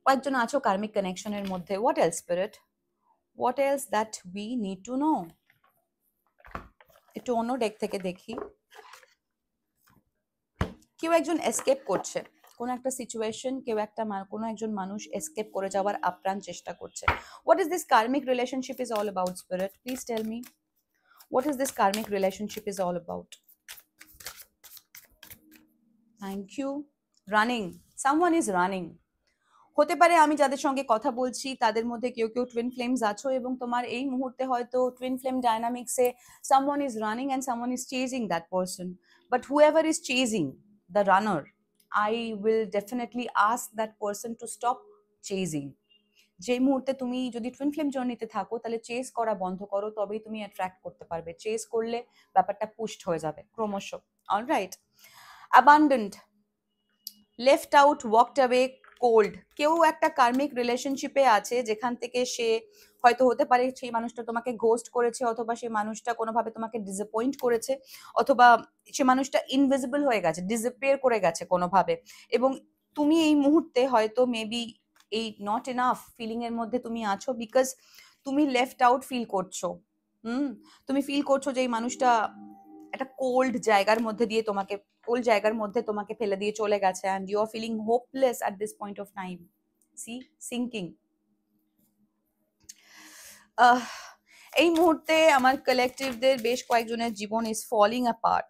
কয়েকজন আছো কার্মিক কানেকশনের মধ্যে। What else spirit, what else that we need to know? একটু অন্য ডেক থেকে দেখি। কেউ একজন এসকেপ করছে কোন একটা সিচুয়েশন, কোনো একজন মানুষ এসকেপ করে যাওয়ার আপ্রাণ চেষ্টা করছে। What is this karmic relationship is all about spirit? Please tell me what is this karmic relationship is all about. Thank you. Running, someone is running. হতে পারে আমি যাদের সঙ্গে কথা বলছি তাদের মধ্যে কেউ টুইন ফ্লেমস আছো, এবং তোমার এই মুহূর্তে হয়তো টুইন ফ্লেম ডায়নামিক্সে someone is running and someone is chasing that person. But whoever is chasing the runner, I will definitely ask that person to stop chasing. যে মুহূর্তে তুমি যদি টুইন ফ্লেম জার্নিতে থাকো তাহলে চেস করা বন্ধ করো, তবেই তুমি অ্যাট্রাক্ট করতে পারবে। চেস করলে ব্যাপারটা পুষ্ট হয়ে যাবে ক্রমশ। Alright, abundant, left out, walked away, cold. কেউ একটা কার্মিক রিলেশনশিপে আছে যেখান থেকে সে হয়তো হতে পারে সেই মানুষটা তোমাকে ঘোস্ট করেছে, অথবা সেই মানুষটা কোনোভাবে তোমাকে ডিসঅ্যাপয়েন্ট করেছে, অথবা সে মানুষটা ইনভিজিবল হয়ে গেছে, ডিসঅ্যাপিয়ার করে গেছে কোনোভাবে, এবং তুমি এই মুহূর্তে হয়তো মেবি এই নট এনাফ ফিলিং এর মধ্যে তুমি আছো, বিকজ তুমি লেফট আউট ফিল করছো। তুমি ফিল করছো যে এই মানুষটা একটা কোল্ড জায়গার মধ্যে দিয়ে তোমাকে ফেলে দিয়ে চলে গেছে, and you are feeling hopeless at this point of time. See, sinking. এই মুহূর্তে আমার কালেকটিভদের বেশ কয়েকজনের জীবন is falling apart.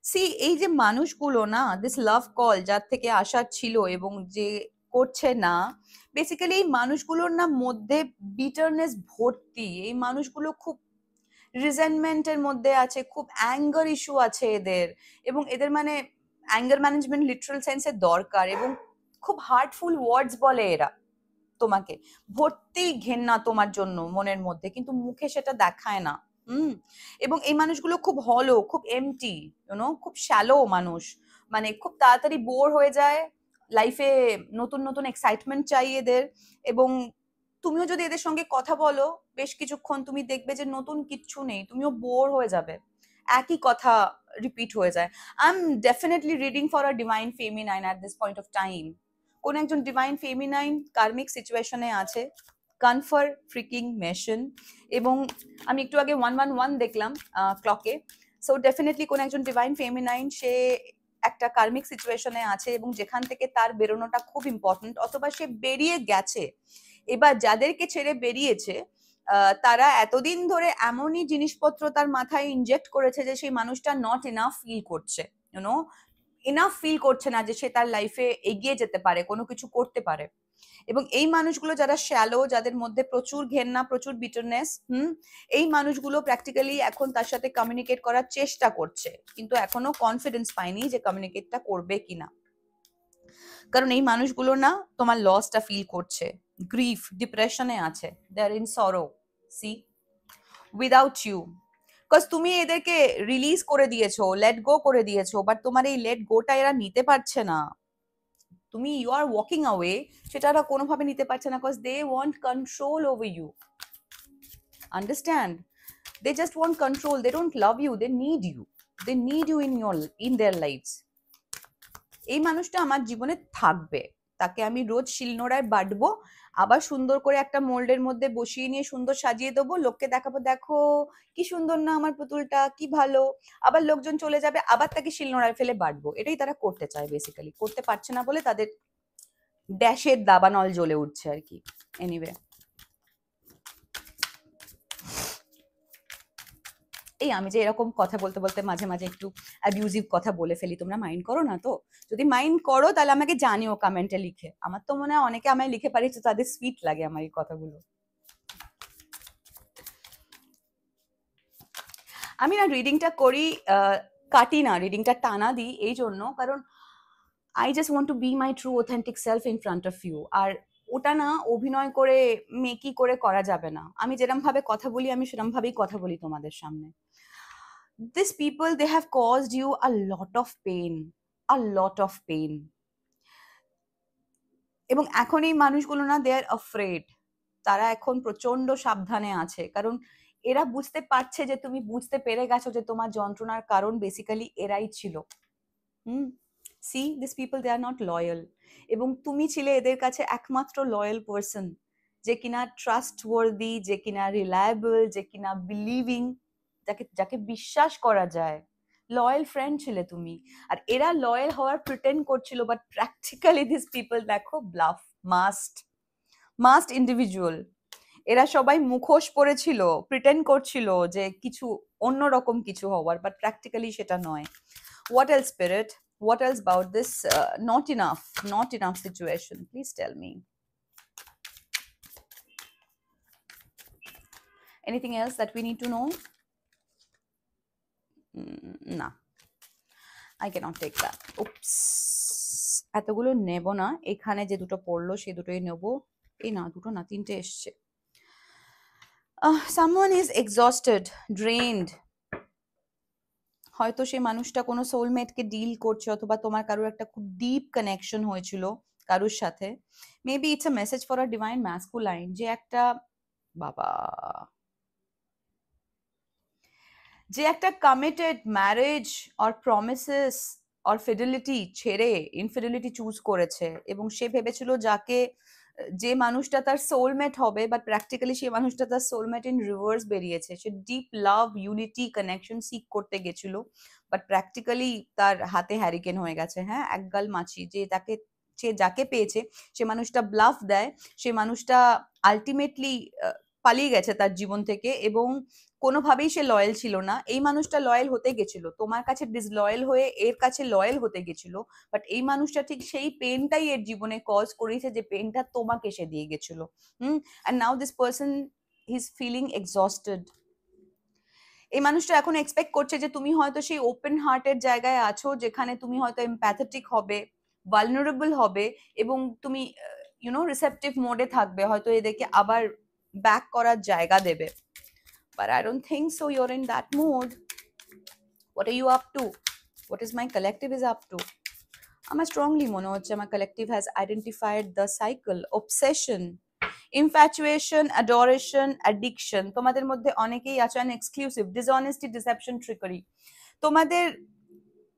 See, এই যে মানুষগুলো না, this love call যার থেকে আসার ছিল এবং যে করছে না, বেসিক্যালি এই মানুষগুলোর না মধ্যে বিটারনেস ভর্তি। এই মানুষগুলো খুব রিজেন্টমেন্টের মধ্যে আছে, খুব অ্যাঙ্গার ইস্যু আছে এদের, এবং এদের মানে অ্যাঙ্গার ম্যানেজমেন্ট লিটারাল সেন্সে দরকার, এবং খুব হার্টফুল ওয়ার্ডস বলে এরা তোমাকে, ভর্তি ঘেন্না তোমার জন্য মনের মধ্যে, কিন্তু মুখে সেটা দেখায় না। এবং এই মানুষগুলো খুব হলো, খুব এমটি, খুব শ্যালো মানুষ, মানে খুব তাড়াতাড়ি বোর হয়ে যায়, লাইফে নতুন নতুন এক্সাইটমেন্ট চাই এদের। এবং তুমিও যদি এদের সঙ্গে কথা বলো বেশ কিছুক্ষণ, তুমি দেখবে যে নতুন কিচ্ছু নেই, তুমিও বোর হয়ে যাবে, একই কথা রিপিট হয়ে যায়। I am definitely reading for a divine feminine at this point of time. কোন একজন ডিভাইন ফেমিনাইন কার্মিক সিচুয়েশনে আছে, কনফার ফ্রিকিং মেশন। এবং আমি একটু আগে 111 দেখলাম ক্লকে। সো ডেফিনেটলি কোন একজন ডিভাইন ফেমিনাইন সে একটা কার্মিক সিচুয়েশনে আছে এবং যেখান থেকে তার বেরোনোটা খুব ইম্পর্টেন্ট, অথবা সে বেরিয়ে গেছে। এবার যাদেরকে ছেড়ে বেরিয়েছে তারা এতদিন ধরে এমনই জিনিসপত্র তার মাথায় ইনজেক্ট করেছে যে সেই মানুষটা নট ইনাফ ফিল করছে, ইউনো, ইনাফ ফিল করছে না যে সে তার লাইফে এগিয়ে যেতে পারে, কোনো কিছু করতে পারে। এবং এই মানুষগুলো যারা শ্যালো, যাদের মধ্যে প্রচুর ঘেন্না, প্রচুর বিটারনেস, এই মানুষগুলো প্র্যাকটিক্যালি এখন তার সাথে কমিউনিকেট করার চেষ্টা করছে, কিন্তু এখনো কনফিডেন্স পায়নি যে কমিউনিকেটটা করবে কিনা। কারণ এই মানুষগুলো না তোমার লসটা ফিল করছে, গ্রিফ, ডিপ্রেশনে আছে, they are in sorrow, see, without you. Because তুমি এদেরকে রিলিজ করে দিয়েছো, লেট গো করে দিয়েছো, বাট তোমার এই লেট গোটা এরা নিতে পারছে না। তুমি ইউ আর ওয়াকিং অ্যাওয়ে, সেটা ওরা কোনোভাবে নিতে পারছে না, because they want control over you. Understand? They just want control, they don't love you, they need you, they need you in their lives. এই মানুষটা আমার জীবনে থাকবে, তাকে আমি রোজ শিলনোড়ায় বাটবো, আবার সুন্দর করে একটা মোল্ডের মধ্যে বসিয়ে নিয়ে সুন্দর সাজিয়ে দেবো, লোককে দেখাবো, দেখো কি সুন্দর না আমার পুতুলটা, কি ভালো। আবার লোকজন চলে যাবে, আবার তাকে শিলনোড়ায় ফেলে বাটবো। এটাই তারা করতে চায়, বেসিক্যালি করতে পারছে না বলে তাদের ড্যাশের দাবানল জ্বলে উঠছে আর কি। এনিওয়ে, এই আমি যে এরকম কথা বলতে বলতে মাঝে মাঝে একটু অ্যাবিউজিভ কথা বলে ফেলি, তোমরা মাইন্ড করো না তো? যদি মাইন্ড করো তাহলে আমাকে জানিও কমেন্টে লিখে। আমার তো মনে হয় অনেকে আমায় লিখে পাঠিয়েছে, তাদের সুইট লাগে আমার এই কথাগুলো। আমি না রিডিংটা করি, কাটি না, রিডিংটা টানা দিই এই জন্য, কারণ I just want to be my true authentic self in front of you. আর ওটা না অভিনয় করে মেকি করে করা যাবে না। আমি যেরকম ভাবে কথা বলি আমি সেরকম ভাবেই কথা বলি তোমাদের সামনে। These people, they have caused you a lot of pain, a lot of pain. এবং এখন এই মানুষগুলো না, দে আর অফ্রেড, তারা এখন প্রচন্ড সাবধানে আছে, কারণ এরা বুঝতে পারছে যে তুমি বুঝতে পেরে গেছো যে তোমার যন্ত্রণার কারণ বেসিক্যালি এরাই ছিল। See, this people, they are not loyal. এবং তুমি ছিলে এদের কাছে একমাত্র লয়াল পার্সন, যে কিনা ট্রাস্ট ওয়ার্দি, যে কিনা রিলায়েবল, যে কিনা বিলিভিং, যাকে যাকে বিশ্বাস করা যায়। লয়াল ফ্রেন্ড ছিলে তুমি। আর এরা লয়াল হওয়ার প্রিটেন্ড করছিল, বাট প্র্যাকটিক্যালি দিস পিপল দেখো ব্লাফ, মাস্ট ইন্ডিভিজুয়াল। এরা সবাই মুখোশ পরেছিল, প্রিটেন্ড করছিল যে কিছু অন্যরকম কিছু হওয়ার, বাট প্র্যাকটিক্যালি সেটা নয়। What else, spirit? What else about this not enough situation? Please tell me. Anything else that we need to know? No, I cannot take that. Oops. এতগুলো নেব না, এখানে যে দুটো পড়লো সেই দুটোই নেব। এই না, দুটো না, তিনটে এসছে। Someone is exhausted, drained. হয়তো সেই মানুষটা কোনো সোলমেটকে ডিল করছে, অথবা তোমার কারোর একটা খুব ডিপ কানেকশন হয়েছিল কারোর সাথে। Maybe it's a message for a divine masculine, যে একটা বাবা, যে একটা committed marriage or promises or fidelity ছেড়ে ইনফিডেলিটি চুজ করেছে, এবং সে ভেবেছিল যাকে, যে মানুষটা তার সোলমেট হবে, বাট প্র্যাকটিক্যালি সেই মানুষটা তার সোলমেট ইন রিভার্স বেরিয়েছে। সে deep love, unity, connection seek করতে গেছিল, বাট প্র্যাকটিক্যালি তার হাতে হ্যারিকেন হয়ে গেছে। হ্যাঁ, একগাল মাছি। যে তাকে, সে যাকে পেয়েছে সে মানুষটা ব্লাফ দেয়, সে মানুষটা আলটিমেটলি পালিয়ে গেছে তার জীবন থেকে, এবং কোনোভাবেই সে লয়াল ছিল না। এই মানুষটা লয়াল হতে গেছিল, তোমার কাছে ডিসলয়াল হয়ে এর কাছে লয়াল হতে গেছিল, বাট এই মানুষটা ঠিক সেই পেনটাই এর জীবনে কজ করেছে, যে পেনটা তোমাকে সে দিয়ে গেছিল। And now this person is feeling exhausted. এই মানুষটা এখন এক্সপেক্ট করছে যে তুমি হয়তো সেই ওপেন হার্টের জায়গায় আছো, যেখানে তুমি হয়তো এমপ্যাথেটিক হবে, ভালনারেবল হবে, এবং তুমি রিসেপটিভ মোডে থাকবে, হয়তো এদেরকে আবার ব্যাক করার জায়গা দেবে। But I don't think so you're in that mood. What are you up to? What is my collective is up to? আমার স্ট্রংলি মনে হচ্ছে আমার collective has identified the cycle obsession, infatuation, adoration, addiction. তোমাদের মধ্যে অনেকেই আছো an exclusive, dishonesty, deception, trickery. তোমাদের,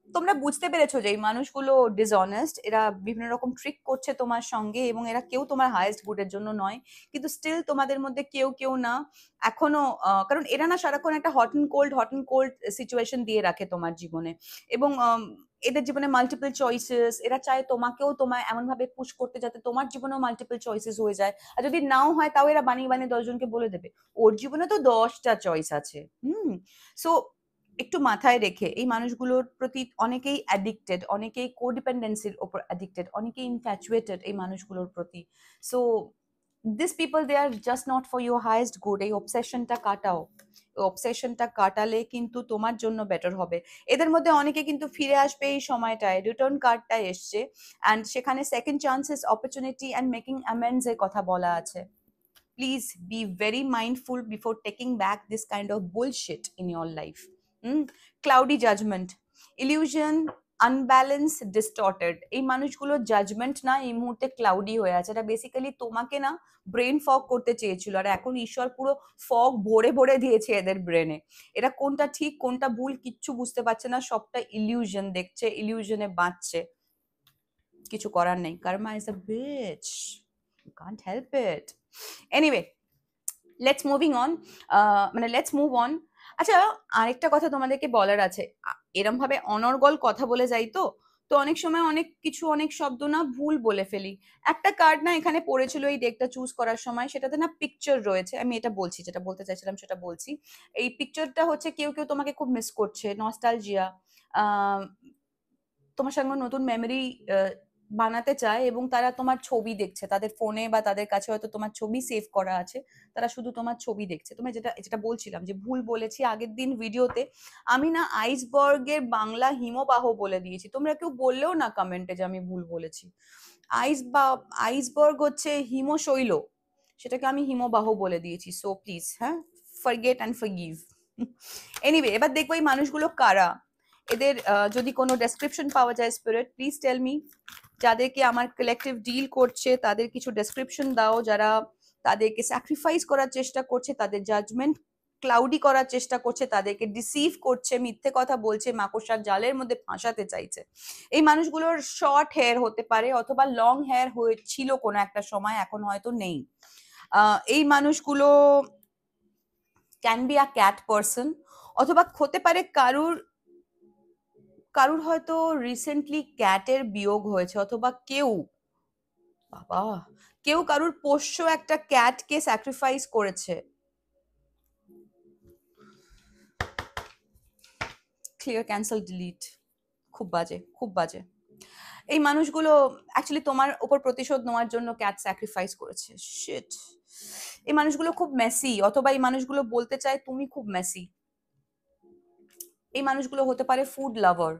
তোমরা বুঝতে পেরেছো যে এই মানুষগুলো ডিসঅনেস্ট, এরা বিভিন্ন রকম ট্রিক করছে তোমার সঙ্গে এবং এরা কেউ তোমার হাইয়েস্ট গুডের জন্য নয়, কিন্তু স্টিল তোমাদের মধ্যে কেউ কেউ না এখনো, কারণ এরা না সারাক্ষণ একটা হট অ্যান্ড কোল্ড সিচুয়েশন দিয়ে রাখে তোমার জীবনে, এবং এদের জীবনে মাল্টিপল চয়েসেস, এরা চায় তোমাকেও তোমায় এমন ভাবে পুশ করতে যাতে তোমার জীবনেও মাল্টিপল চয়েসেস হয়ে যায়, আর যদি নাও হয় তাও এরা বানিয়ে বানিয়ে 10 জনকে বলে দেবে ওর জীবনে তো 10টা চয়েস আছে। সো একটু মাথায় রেখে এই মানুষগুলোর প্রতি অনেকেই অ্যাডিক্টেড, অনেকেই কোডিপেন্ডেন্সির ওপর অ্যাডিক্টেড, অনেকেই ইনফ্যাচুয়েটেড এই মানুষগুলোর প্রতি। So this people they are just not for your highest good. এই অবসেশনটা কাটাও, অবসেশনটা কাটালে কিন্তু তোমার জন্য বেটার হবে। এদের মধ্যে অনেকে কিন্তু ফিরে আসবে এই সময়টায়, রিটার্ন কার্ডটা এসছে, অ্যান্ড সেখানে second chances, opportunity and making অ্যামেন্ডস এর কথা বলা আছে। Please be very mindful before taking back this kind of bullshit in your life. Cloudy judgment, illusion, unbalance, distorted. এই মানুষগুলো জাজমেন্ট না এই মুহূর্তে ক্লাউডি হয়ে আছে। এটা বেসিক্যালি তোমাকে না ব্রেন ফগ করতে চেয়েছিল, আর এখন ঈশ্বর পুরো ফগ ভরে ভরে দিয়েছে এদের ব্রেনে। এরা কোনটা ঠিক কোনটা ভুল কিচ্ছু বুঝতে পারছে না, সবটা ইলিউশন দেখছে, ইলিউশনে বাঁচছে। কিছু করার নেই, karma is a bitch, you can't help it. Anyway, let's moving on, মানে লেটস মুভ অন। আচ্ছা, আরেকটা কথা তোমাদেরকে বলার আছে, এরম ভাবে অনর্গল কথা বলে যাই তো তো অনেক সময় অনেক কিছু, অনেক শব্দ না ভুল বলে ফেলি। একটা কার্ড না এখানে পড়েছিল এই ডেকটা চুজ করার সময়, সেটাতে না পিকচার রয়েছে, আমি এটা বলছি যেটা বলতে চাইছিলাম সেটা বলছি। এই পিকচারটা হচ্ছে কেউ কেউ তোমাকে খুব মিস করছে, নস্টালজিয়া, তোমার সঙ্গে নতুন মেমোরি বানাতে চায়, এবং তারা তোমার ছবি দেখছে তাদের ফোনে, বা তাদের কাছে হয়তো তোমার ছবি সেভ করা আছে, তারা শুধু তোমার ছবি দেখছে। তোমায় যেটা যেটা বলছিলাম যে ভুল বলেছি আগের দিন ভিডিওতে, আমি না আইসবার্গের বাংলা হিমবাহ বলে দিয়েছি, তোমরা কেউ বললেও না কমেন্টে যে আমি ভুল বলেছি। আইসবার্গ হচ্ছে হিমশৈল, সেটাকে আমি হিমবাহ বলে দিয়েছি। সো প্লিজ, হ্যাঁ, ফরগেট অ্যান্ড ফরগিভ। এনিওয়ে, এবার দেখবো এই মানুষগুলো কারা, এদের যদি কোনো ডেসক্রিপশন পাওয়া যায় স্পিরিট, প্লিজ টেল মি। যাদেরকে আমার কালেকটিভ ডিল করছে তাদের কিছু ডেসক্রিপশন দাও, যারা তাদেরকে স্যাক্রিফাইস করার চেষ্টা করছে, তাদের জাজমেন্ট ক্লাউডি করার চেষ্টা করছে, তাদেরকে ডিসিভ করছে, মিথ্যে কথা বলছে, মাকড়সার জালের মধ্যে ফাঁসাতে চাইছে। এই মানুষগুলোর শর্ট হেয়ার হতে পারে অথবা লং হেয়ার হয়েছিল কোনো একটা সময়, এখন হয়তো নেই। এই মানুষগুলো can be a cat person, অথবা হতে পারে কারুর কারুর হয়তো রিসেন্টলি ক্যাটের বিয়োগ হয়েছে, অথবা কেউ, বাবা, কেউ কারুর পোষ্য একটা ক্যাটকে স্যাক্রিফাইস করেছে। Clear, cancel, delete. খুব বাজে, খুব বাজে। এই মানুষগুলো অ্যাকচুয়ালি তোমার উপর প্রতিশোধ নেওয়ার জন্য ক্যাট স্যাক্রিফাইস করেছে। শিট। এই মানুষগুলো খুব মেসি, অথবা এই মানুষগুলো বলতে চায় তুমি খুব মেসি। এই মানুষগুলো হতে পারে ফুড লাভার।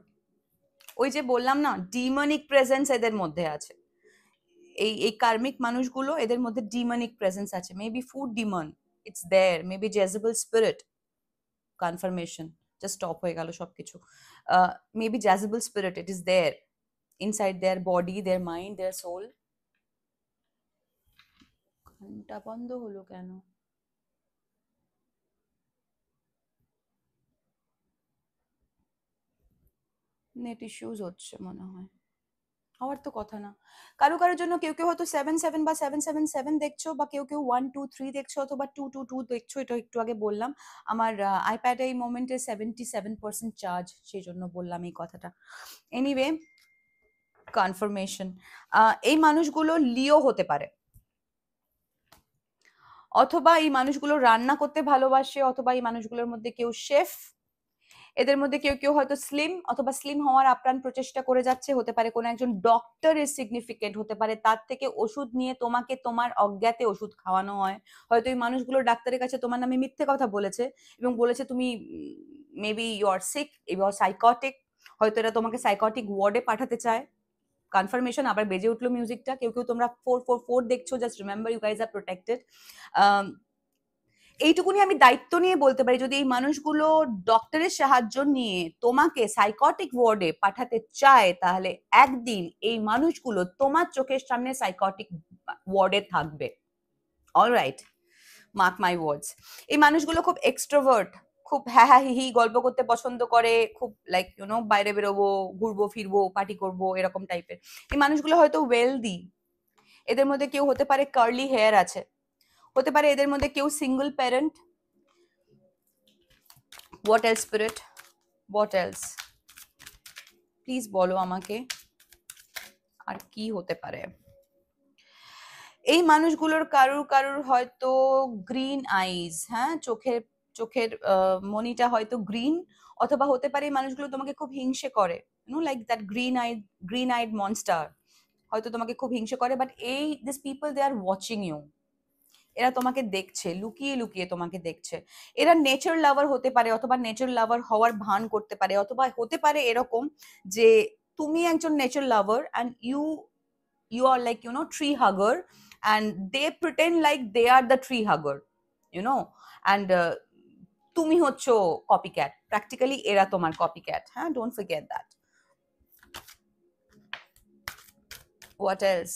ওই যে বললাম না, ডিমনিক প্রেজেন্স এদের মধ্যে আছে। এই কার্মিক মানুষগুলো, এদের মধ্যে ডিমনিক প্রেজেন্স আছে। Maybe food demon, it's there, maybe Jezebel spirit. Confirmation, just stop হয়ে গেল সবকিছু। Maybe Jezebel spirit, it is there inside their body, their mind, their soul. ঘন্টা বন্ধ হলো কেন? নেট ইস্যুজ হচ্ছে মনে হয়, হওয়ার তো কথা না। কারো কারোর জন্য কেউ কেউ হয়তো 7-7 বা 7-7-7 দেখছো, বা কেউ কেউ 1-2-3 দেখছো, অথবা 2-2-2 দেখছো। এটা একটু আগে বললাম, আমার আইপ্যাডে এই মোমেন্টে 77% চার্জ, সেই জন্য বললাম এই কথাটা। Anyway, confirmation. এই মানুষগুলো লিও হতে পারে, অথবা এই মানুষগুলো রান্না করতে ভালোবাসে, অথবা এই মানুষগুলোর মধ্যে কেউ শেফ। এদের মধ্যে কেউ কেউ হয়তো স্লিম, অথবা স্লিম হওয়ার আপ্রাণ প্রচেষ্টা করে যাচ্ছে। হতে পারে কোনো একজন ডক্টর এর সিগনিফিকেন্ট, হতে পারে তার থেকে ওষুধ নিয়ে তোমাকে তোমার অজ্ঞাতে ওষুধ খাওয়ানো হয়। হয়তো এই মানুষগুলো ডাক্তারের কাছে তোমার নামে মিথ্যে কথা বলেছে, এবং বলেছে তুমি maybe you are sick, you are psychotic. হয়তো এরা তোমাকে সাইকটিক ওয়ার্ডে পাঠাতে চায়। কনফার্মেশন, আবার বেজে উঠলো মিউজিকটা। কেউ কেউ তোমরা 4-4-4 দেখছো, just remember you guys are protected. এইটুকুনি আমি দায়িত্ব নিয়ে বলতে পারি, যদি এই মানুষগুলো ডক্টরের সাহায্য নিয়ে তোমাকে সাইকটিক ওয়ার্ডে পাঠাতে চায়, তাহলে একদিন এই মানুষগুলো তোমার চোখের সামনে সাইকটিক ওয়ার্ডে থাকবে। অলরাইট, মার্ক মাই ওয়ার্ডস। এই মানুষগুলো খুব এক্সট্রোভার্ট, খুব হ্যাঁ হ্যাঁ হি হি গল্প করতে পছন্দ করে, খুব লাইক বাইরে বেরোবো, ঘুরবো ফিরবো, পার্টি করবো, এরকম টাইপের। এই মানুষগুলো হয়তো ওয়েলদি, এদের মধ্যে কেউ হতে পারে কার্লি হেয়ার আছে, হতে পারে এদের মধ্যে কেউ single parent. What else spirit, what else, please বলো আমাকে আর কি হতে পারে। এই মানুষগুলোর কারুর কারুর হয়তো গ্রিন আইজ, হ্যাঁ, চোখের চোখের মনিটা হয়তো গ্রিন, অথবা হতে পারে এই মানুষগুলো তোমাকে খুব হিংসে করে, like that green eyed monster, হয়তো তোমাকে খুব হিংসে করে। বাট এই this people they are watching you, এরা তোমাকে দেখছে, লুকিয়ে লুকিয়ে তোমাকে দেখছে। এরা নেচার লাভার হতে পারে, অথবা নেচার লাভার হওয়ার ভান করতে পারে, অথবা হতে পারে এরকম যে তুমি একজন nature lover and you are like tree hugger, and they pretend like they are the tree hugger, and তুমি হচ্ছো কপিক্যাট, প্র্যাকটিক্যালি এরা তোমার কপিক্যাট, হ্যাঁ, don't forget that. What else,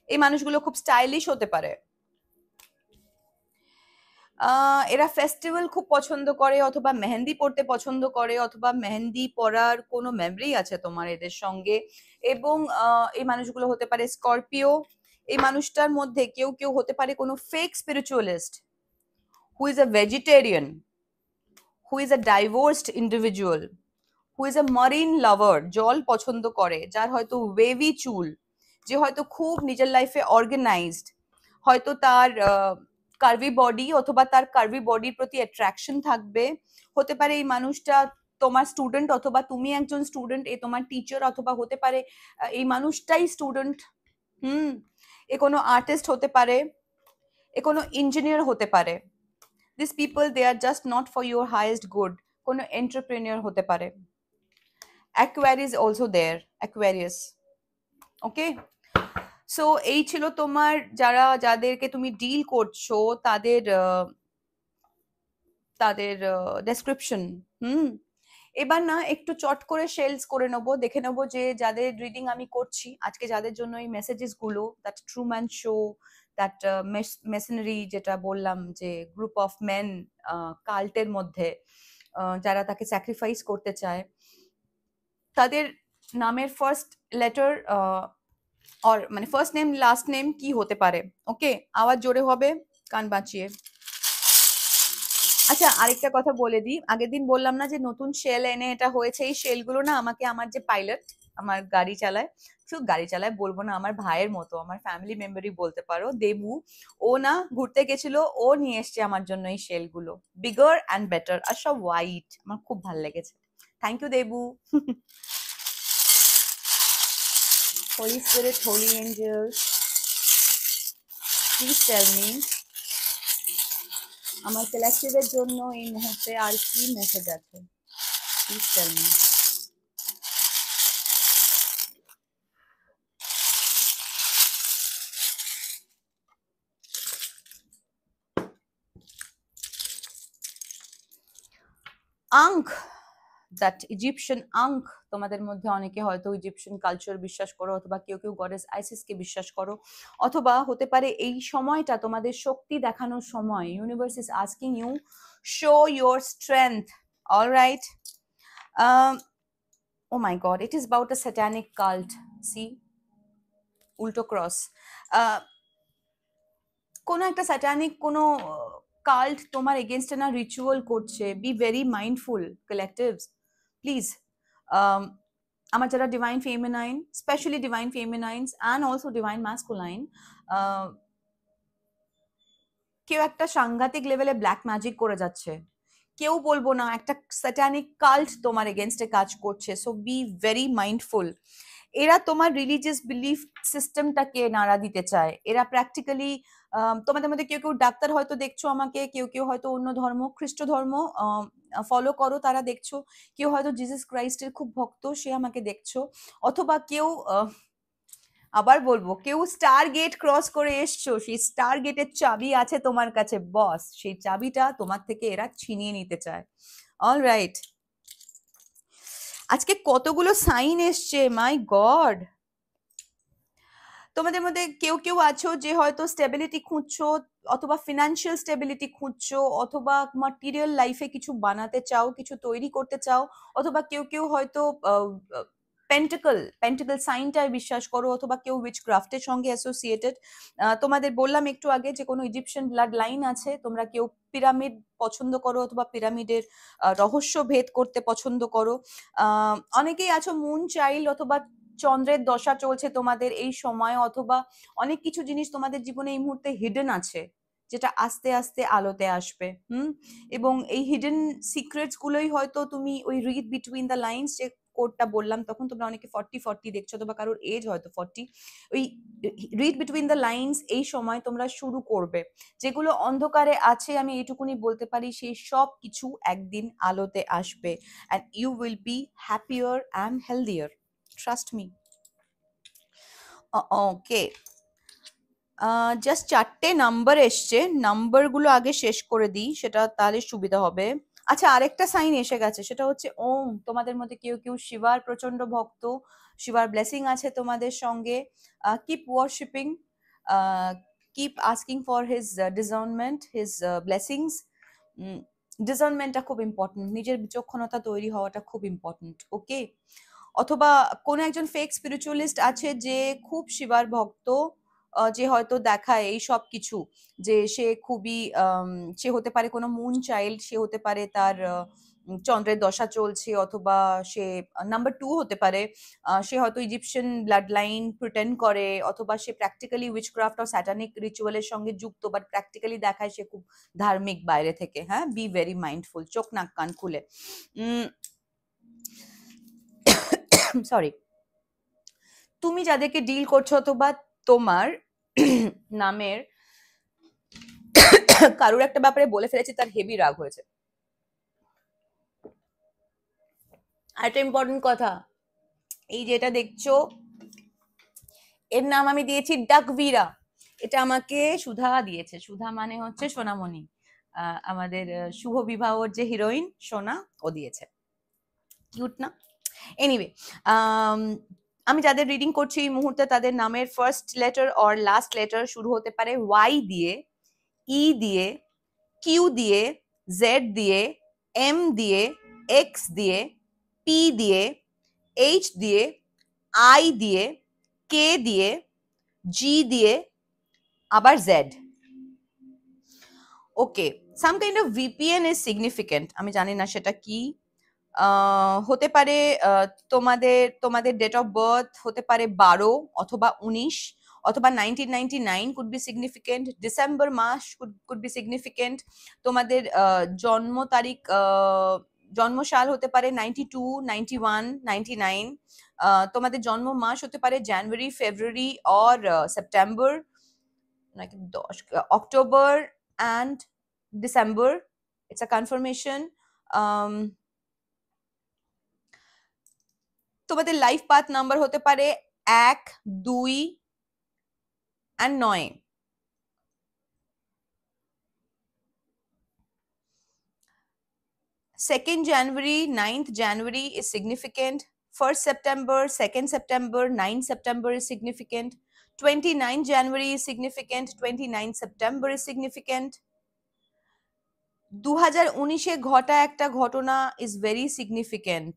এই মানুষগুলো খুব স্টাইলিশ হতে পারে, এরা ফেস্টিভ্যাল খুব পছন্দ করে, অথবা মেহেন্দি পড়তে পছন্দ করে, অথবা মেহেন্দি পরার কোনো মেমরি আছে তোমার এদের সঙ্গে। এবং এই মানুষগুলো হতে পারে স্করপিও। এই মানুষটার মধ্যে কেউ কেউ হতে পারে কোনো fake spiritualist, who is a vegetarian, who is a divorced individual, who is a marine lover, জল পছন্দ করে, যার হয়তো ওয়েভি চুল, যে হয়তো খুব নিজের লাইফে অর্গানাইজড, হয়তো তার কার্ভি বডি, অথবা তার কার্ভি বডির প্রতি অ্যাট্রাকশন থাকবে। হতে পারে এই মানুষটা তোমার স্টুডেন্ট, অথবা তুমি একজন স্টুডেন্ট, এ তোমার টিচার, অথবা হতে পারে এই মানুষটাই স্টুডেন্ট। এ কোনো আর্টিস্ট হতে পারে, এ কোনো ইঞ্জিনিয়ার হতে পারে। This people they are just not for your highest good, কোনো এন্টারপ্রেনিয়র হতে পারে। Aquarius also there, Aquarius. Okay, so এই ছিল তোমার, যাদেরকে তুমি ডিল করছো তাদের তাদের ডেসক্রিপশন। এবার না একটু চট করে শেলস করে নেবো, দেখে নেবো যে যাদের রিডিং আমি করছি আজকে, যাদের জন্য এই মেসেজেস গুলো, দ্যাট ট্রুম্যান শো, দ্যাট মেসেনারি, যেটা বললাম যে গ্রুপ অফ মেন কাল্টের মধ্যে যারা তাকে স্যাক্রিফাইস করতে চায়, তাদের নামের ফার্স্ট লেটার আর মানে ফার্স্ট নেম লাস্ট নেম কি হতে পারে। ওকে, আওয়াজ জোরে হবে, কান বাঁচিয়ে। আচ্ছা, আরেকটা কথা বলে দিই, আগের দিন বললাম না যে নতুন শেল এনে এটা হয়েছে, এই শেলগুলো না আমাকে আমার যে পাইলট, আমার গাড়ি চালায়, শুধু গাড়ি চালায় বলবো না, আমার ভাইয়ের মতো, আমার ফ্যামিলি মেম্বারই বলতে পারো, দেবু, ও না ঘুরতে গেছিল, ও নিয়ে এসছে আমার জন্য এই শেলগুলো, বিগার অ্যান্ড বেটার, আর সব হোয়াইট, আমার খুব ভালো লেগেছে। Thank you Debu. Holy Spirit, Holy Angels, please tell me আমার কালেক্টিভের জন্য এই মুহূর্তে আর কি মেসেজ আছে, please tell me. Ankh, that Egyptian ankh, তোমাদের মধ্যে অনেকে হয়তো ইজিপশিয়ান কালচার বিশ্বাস করো, অথবা কেউ কেউ গডেস আইসিসকে বিশ্বাস করো, অথবা হতে পারে এই সময়টা তোমাদের শক্তি দেখানোর সময়, universe is asking you show your strength. Alright, oh my god, it is about a satanic cult, see, উল্টো ক্রস, কোনো একটা স্যাটানিক কোনো কাল্ট তোমার এগেনস্টে না রিচুয়াল করছে। Be very mindful collectives, please. আমার যারা divine feminine, especially divine feminines and also divine masculine, কেউ একটা সাংঘাতিক লেভেলে ব্ল্যাক ম্যাজিক করে যাচ্ছে, কেউ বলবো না, একটা স্যাটানিক কাল্ট তোমার এগেনস্টে কাজ করছে। So B very mindful. এরা তোমার রিলিজিয়াস বিলিফ সিস্টেমটাকে নাড়া দিতে চায়। এরা প্র্যাকটিক্যালি, তোমাদের মধ্যে কেউ কেউ ডাক্তার হয়তো দেখছো আমাকে, কেউ কেউ হয়তো অন্য ধর্ম, খ্রিস্ট ধর্ম ফলো করো, তারা দেখছো, কেউ হয়তো জিসাস ক্রাইস্টের খুব ভক্ত, সে আমাকে দেখছো, অথবা কেউ আবার বলবো, কেউ স্টার গেট ক্রস করে এসছো, সেই স্টার গেটের চাবি আছে তোমার কাছে বস, সেই চাবিটা তোমার থেকে এরা ছিনিয়ে নিতে চায়। অল রাইট, আজকে কতগুলো সাইন এসছে, মাই গড। তোমাদের মধ্যে কেউ কেউ আছো যে হয়তো স্টেবিলিটি খুঁজছো, অথবা ফিনান্সিয়াল স্টেবিলিটি খুঁজছো, অথবা ম্যাটেরিয়াল লাইফে কিছু বানাতে চাও, কিছু তৈরি করতে চাও, অথবা কেউ কেউ হয়তো পেন্টিকল পেন্টিকল সাইনটায় বিশ্বাস করো, অথবা কেউ উইচ ক্রাফটের সঙ্গে অ্যাসোসিয়েটেড। তোমাদের বললাম একটু আগে যে কোনো ইজিপশিয়ান ব্লাড লাইন আছে, তোমরা কেউ পিরামিড পছন্দ করো, অথবা পিরামিডের রহস্য ভেদ করতে পছন্দ করো। অনেকেই আছো মুন চাইল্ড, অথবা চন্দ্রের দশা চলছে তোমাদের এই সময়, অথবা অনেক কিছু জিনিস তোমাদের জীবনে এই মুহূর্তে হিডেন আছে, যেটা আস্তে আস্তে আলোতে আসবে। এবং এই হিডেন সিক্রেটস গুলোই হয়তো তুমি ওই রিড বিটুইন দ্য লাইন্স যে কোডটা বললাম, তখন তোমরা অনেকে 40 দেখছো, অথবা কারোর এজ হয়তো 40। ওই রিড বিটুইন দ্য লাইন্স এই সময় তোমরা শুরু করবে। যেগুলো অন্ধকারে আছে, আমি এইটুকুনি বলতে পারি, সেই সব কিছু একদিন আলোতে আসবে, and you will be happier and healthier, trust me. Okay, just 4টে নাম্বার এসছে, নাম্বারগুলো আগে শেষ করে দিই, সেটা তাহলে সুবিধা হবে। আচ্ছা, আরেকটা সাইন এসে গেছে, সেটা হচ্ছে ওম। তোমাদের মধ্যে কেউ কেউ শিবার প্রচন্ড ভক্ত, শিবার ব্লেসিং আছে তোমাদের সঙ্গে। Keep worshipping, keep asking for his discernment, his blessings. ডিসার্নমেন্টটা খুব ইম্পর্টেন্ট, নিজের বিচক্ষণতা তৈরি হওয়াটা খুব ইম্পর্টেন্ট। ওকে, অথবা কোনো একজন ফেক স্পিরিচুয়ালিস্ট আছে যে খুব শিবার ভক্ত, যে হয়তো দেখায় এই সব কিছু, যে সে খুবই সে হতে পারে কোনো মুন চাইল্ড, সে হতে পারে তার চন্দ্রের দশা চলছে, অথবা সে নাম্বার 2 হতে পারে, সে হয়তো ইজিপশিয়ান ব্লাড লাইন প্রিটেন্ড করে, অথবা সে প্র্যাকটিক্যালি উইচক্রাফট আর স্যাটানিক রিচুয়ালের সঙ্গে যুক্ত, বাট প্র্যাকটিক্যালি দেখায় সে খুব ধার্মিক বাইরে থেকে। হ্যাঁ, বি ভেরি মাইন্ডফুল, চোখ নাক কান খুলে। সরি, তুমি যাদেরকে ডিল করছো, অথবা তোমার নামের কারোর একটা ব্যাপারে বলে ফেলেছি, তার হেভি রাগ হয়েছে। আরেকটা ইম্পর্টেন্ট কথা, এই যেটা দেখছো, এর নাম আমি দিয়েছি ডাকভিরা। এটা আমাকে সুধা দিয়েছে। সুধা মানে হচ্ছে সোনামণি, আমাদের শুভ বিবাহর যে হিরোইন সোনা, ও দিয়েছে। কিউট না? এনিওয়ে, আমি যাদের রিডিং করছি এই মুহূর্তে, তাদের নামের first letter or last letter শুরু হতে পারে ওয়াই দিয়ে, ই দিয়ে, কিউ দিয়ে, জেড দিয়ে, এম দিয়ে, এক্স দিয়ে, পি দিয়ে, এইচ দিয়ে, আই দিয়ে, কে দিয়ে, জি দিয়ে, আবার Z. Okay, some kind of VPN is significant, আমি জানি না সেটা কি। হতে পারে তোমাদের তোমাদের ডেট অফ বার্থ হতে পারে 12 অথবা 19, অথবা 1999 কুড বি সিগনিফিকেন্ট, ডিসেম্বর মাস কুড বি সিগনিফিকেন্ট, তোমাদের জন্ম তারিখ, জন্মসাল হতে পারে 92, 91, 99, তোমাদের জন্ম মাস হতে পারে জানুয়ারি, ফেব্রুয়ারি অর সেপ্টেম্বর, নাকি 10 October and December. It's a confirmation. তোমাদের লাইফ পাথ নাম্বার হতে পারে 1, 2 and 9। 2nd January, 9th January is significant. 1st September, 2nd September, 9th September is significant. 29th January is significant. 29th September is significant. 2019-এ ঘটা একটা ঘটনা is very significant,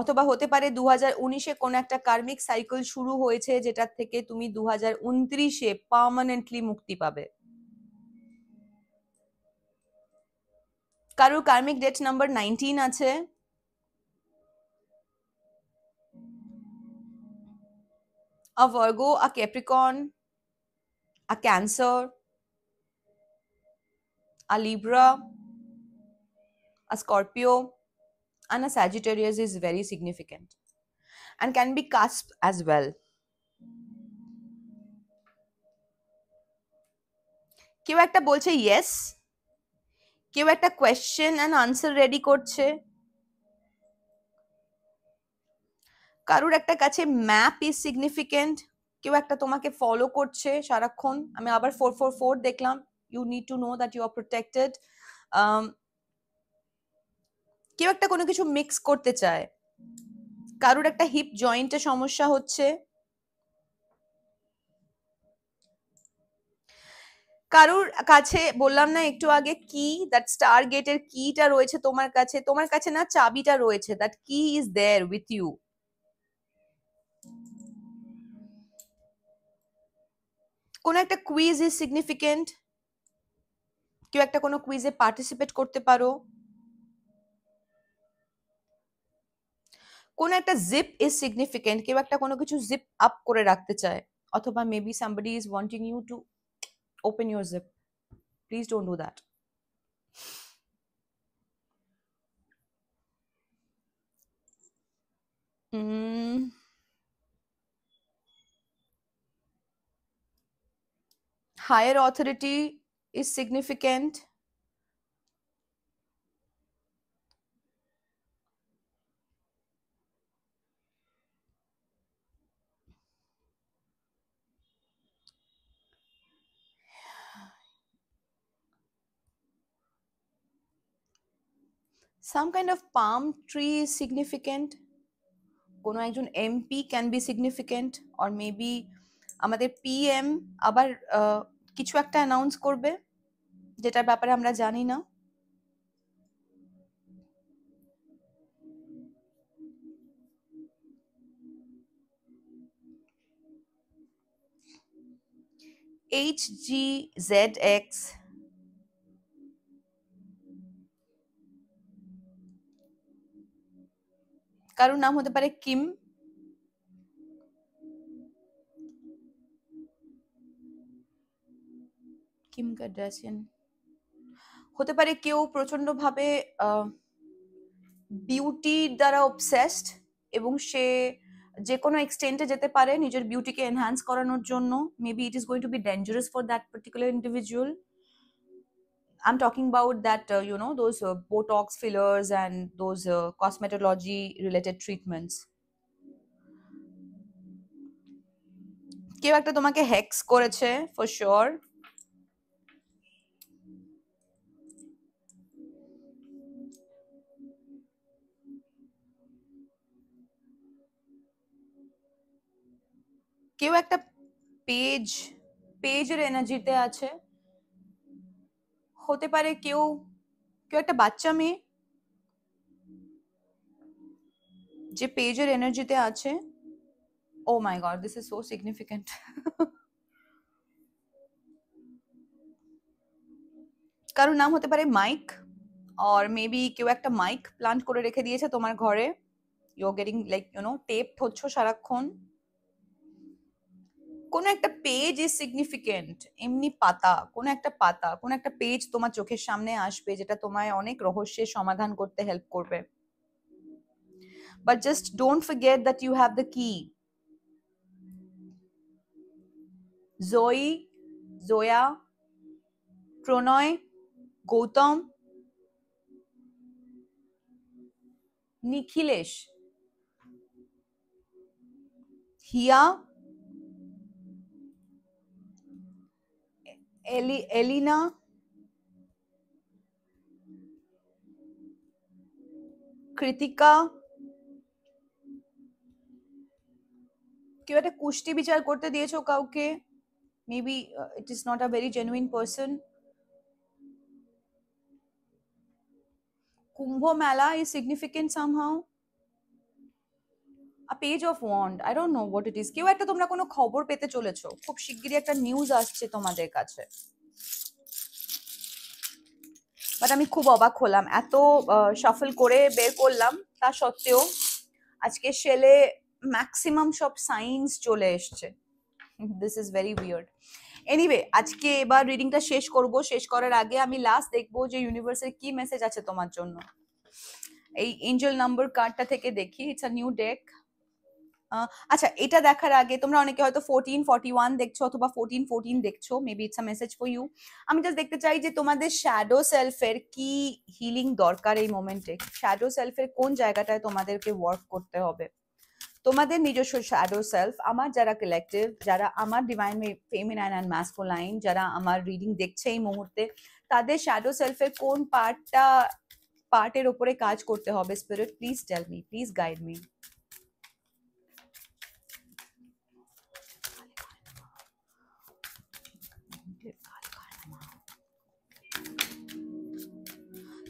অথবা হতে পারে 2019-এ কোন একটা কার্মিক সাইকেল শুরু হয়েছে, যেটা থেকে তুমি 2029-এ পার্মানেন্টলি মুক্তি পাবে। কারোর কার্মিক ডেট নাম্বার 19 আছে? A Virgo, a Capricorn, a Cancer, a Libra, a Scorpio, and a Sagittarius is very significant and can be cusp as well. কেউ একটা বলছে ইয়েস, কেউ একটা কোয়েশ্চেন অ্যান্ড আনসার রেডি করছে, কারুর একটা কাছে ম্যাপ ইজ সিগনিফিকেন্ট, কেউ একটা তোমাকে ফলো করছে সারাক্ষণ। আমি আবার 444 দেখলাম, you need to know that you are protected. কেউ একটা কোনো কিছু মিক্স করতে চায়, কারুর একটা হিপ জয়েন্টে সমস্যা হচ্ছে, কারুর কাছে বললাম না একটু আগে কি, দ্যাট স্টার গেটের কিটা রয়েছে তোমার কাছে, তোমার কাছে না চাবিটা রয়েছে, দ্যাট কি ইজ দেয়ার উইথ ইউ। কোন একটা কুইজ ইজ সিগনিফিকেন্ট, কেউ একটা কোনো কুইজে পার্টিসিপেট করতে পারো। কোন একটা জিপ ইজ সিগনিফিকেন্ট, কেউ একটা কোনো কিছু জিপ আপ করে রাখতে চায়, অথবা maybe somebody is wanting you to open your zip, please don't do that. Higher authority is significant. Some kind of palm tree is significant. কোনো একজন MP can be significant, or maybe আমাদের PM আবার কিছু একটা announce করবে যেটার ব্যাপারে আমরা জানি না। HGZX, কারোর নাম হতে পারে কিম, কিম কার্দাশিয়ান। হতে পারে কেউ প্রচন্ড ভাবে বিউটির দ্বারা অবসেসড, এবং সে যে কোনো এক্সটেন্টে যেতে পারে নিজের বিউটিকে এনহ্যান্স করানোর জন্য। Maybe it is going to B dangerous for that particular individual. I'm talking about that, those Botox fillers and those cosmetology related treatments. কেউ একটা তোমাকে হেক্স করেছে ফর শিওর। কেউ একটা পেজের এনার্জিতে আছে। হতে পারে কেউ একটা বাচ্চা মেয়ে যে পেজের এনার্জিতে আছে। Oh my God, this is so significant. কারোর নাম হতে পারে মাইক, অর মেবি কেউ একটা মাইক প্লান্ট করে রেখে দিয়েছে তোমার ঘরে, you are getting like taped হচ্ছ সারাক্ষণ। কোন একটা পেজ ইজ সিগনিফিকেন্ট, এমনি পাতা, কোন একটা পেজ তোমার চোখের সামনে আসবে যেটা তোমায় অনেক রহস্যের সমাধান করতে হেল্প করবে। But just don't forget that you have the key. Zoya, প্রণয়, গৌতম, নিখিলেশ, হিয়া, এলিনা, কৃতিকা। কেউ একটা কুষ্টি বিচার করতে দিয়েছো কাউকে, maybe it is not a very genuine person. Kumbh Mela is significant somehow. A page of wand, I don't know what it is. কেউ একটা তোমরা কোনো খবর পেতে চলেছো, খুব শিগগিরই একটা নিউজ আসছে তোমাদের কাছে। বাট আমি খুব অবাক হলাম, এত শাফল করে বের করলাম তা সত্ত্বেও আজকে শেলে ম্যাক্সিমাম সব সাইন্স চলে এসছে। This is very weird. Anyway, আজকে এবার রিডিংটা শেষ করব। শেষ করার আগে আমি লাস্ট দেখবো যে ইউনিভার্সের কি মেসেজ আছে তোমার জন্য। এই এঞ্জেল নাম্বার কার্ডটা থেকে দেখি, ইটস আ নিউ ডেক। আচ্ছা, এটা দেখার আগে তোমরা অনেকে হয়তো 1441 দেখছো অথবা 1414 দেখছো, maybe it's a message for you. আমি জাস্ট দেখতে চাই যে তোমাদের শ্যাডো সেলফের কি হিলিং দরকার এই মোমেন্টে। শ্যাডো সেলফের কোন জায়গাটায় তোমাদেরকে ওয়ার্ক করতে হবে, তোমাদের নিজস্ব শ্যাডো সেলফ, আমার যারা কালেকটিভ, যারা আমার ডিভাইন ফেমিনাইন অ্যান্ড ম্যাসকুলাইন, যারা আমার রিডিং দেখছে এই মুহূর্তে, তাদের শ্যাডো সেলফের কোন পার্টের ওপরে কাজ করতে হবে? Spirit, please tell me, please guide me.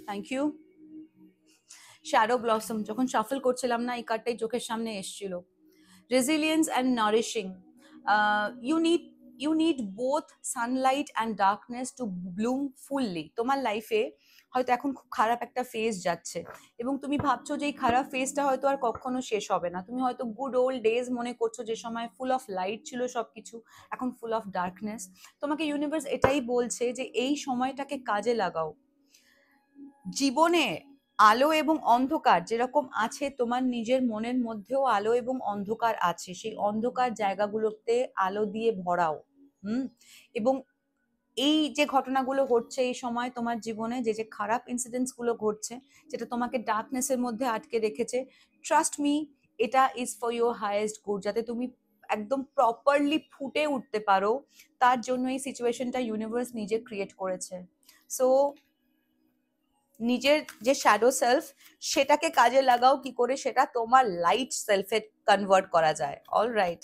Thank you. Shadow blossom, যখন শাফল করছিলাম না, এই কার্ডটাই চোখের সামনে এসেছিল। Resilience and nourishing, you need both sunlight and darkness to bloom fully. তোমার লাইফে হয়তো এখন খুব খারাপ একটা ফেজ যাচ্ছে এবং তুমি ভাবছো যে এই খারাপ ফেজটা হয়তো আর কখনো শেষ হবে না। তুমি হয়তো গুড ওল্ড ডেজ মনে করছো, যে সময় ফুল অফ লাইট ছিল সবকিছু, এখন ফুল অফ ডার্কনেস। তোমাকে ইউনিভার্স এটাই বলছে যে এই সময়টাকে কাজে লাগাও। জীবনে আলো এবং অন্ধকার যেরকম আছে, তোমার নিজের মনের মধ্যেও আলো এবং অন্ধকার আছে। সেই অন্ধকার জায়গাগুলোতে আলো দিয়ে ভরাও। এবং এই যে ঘটনাগুলো ঘটছে এই সময় তোমার জীবনে, যে যে খারাপ ইনসিডেন্টস গুলো ঘটছে, যেটা তোমাকে ডার্কনেসের মধ্যে আটকে রেখেছে, ট্রাস্ট মি, এটা is for your highest good. যাতে তুমি একদম প্রপারলি ফুটে উঠতে পারো, তার জন্য এই সিচুয়েশনটা ইউনিভার্স নিজে ক্রিয়েট করেছে। সো নিজের যে শ্যাডো সেলফ, সেটাকে কাজে লাগাও কি করে সেটা তোমার লাইট সেলফে কনভার্ট করা যায়। অলরাইট।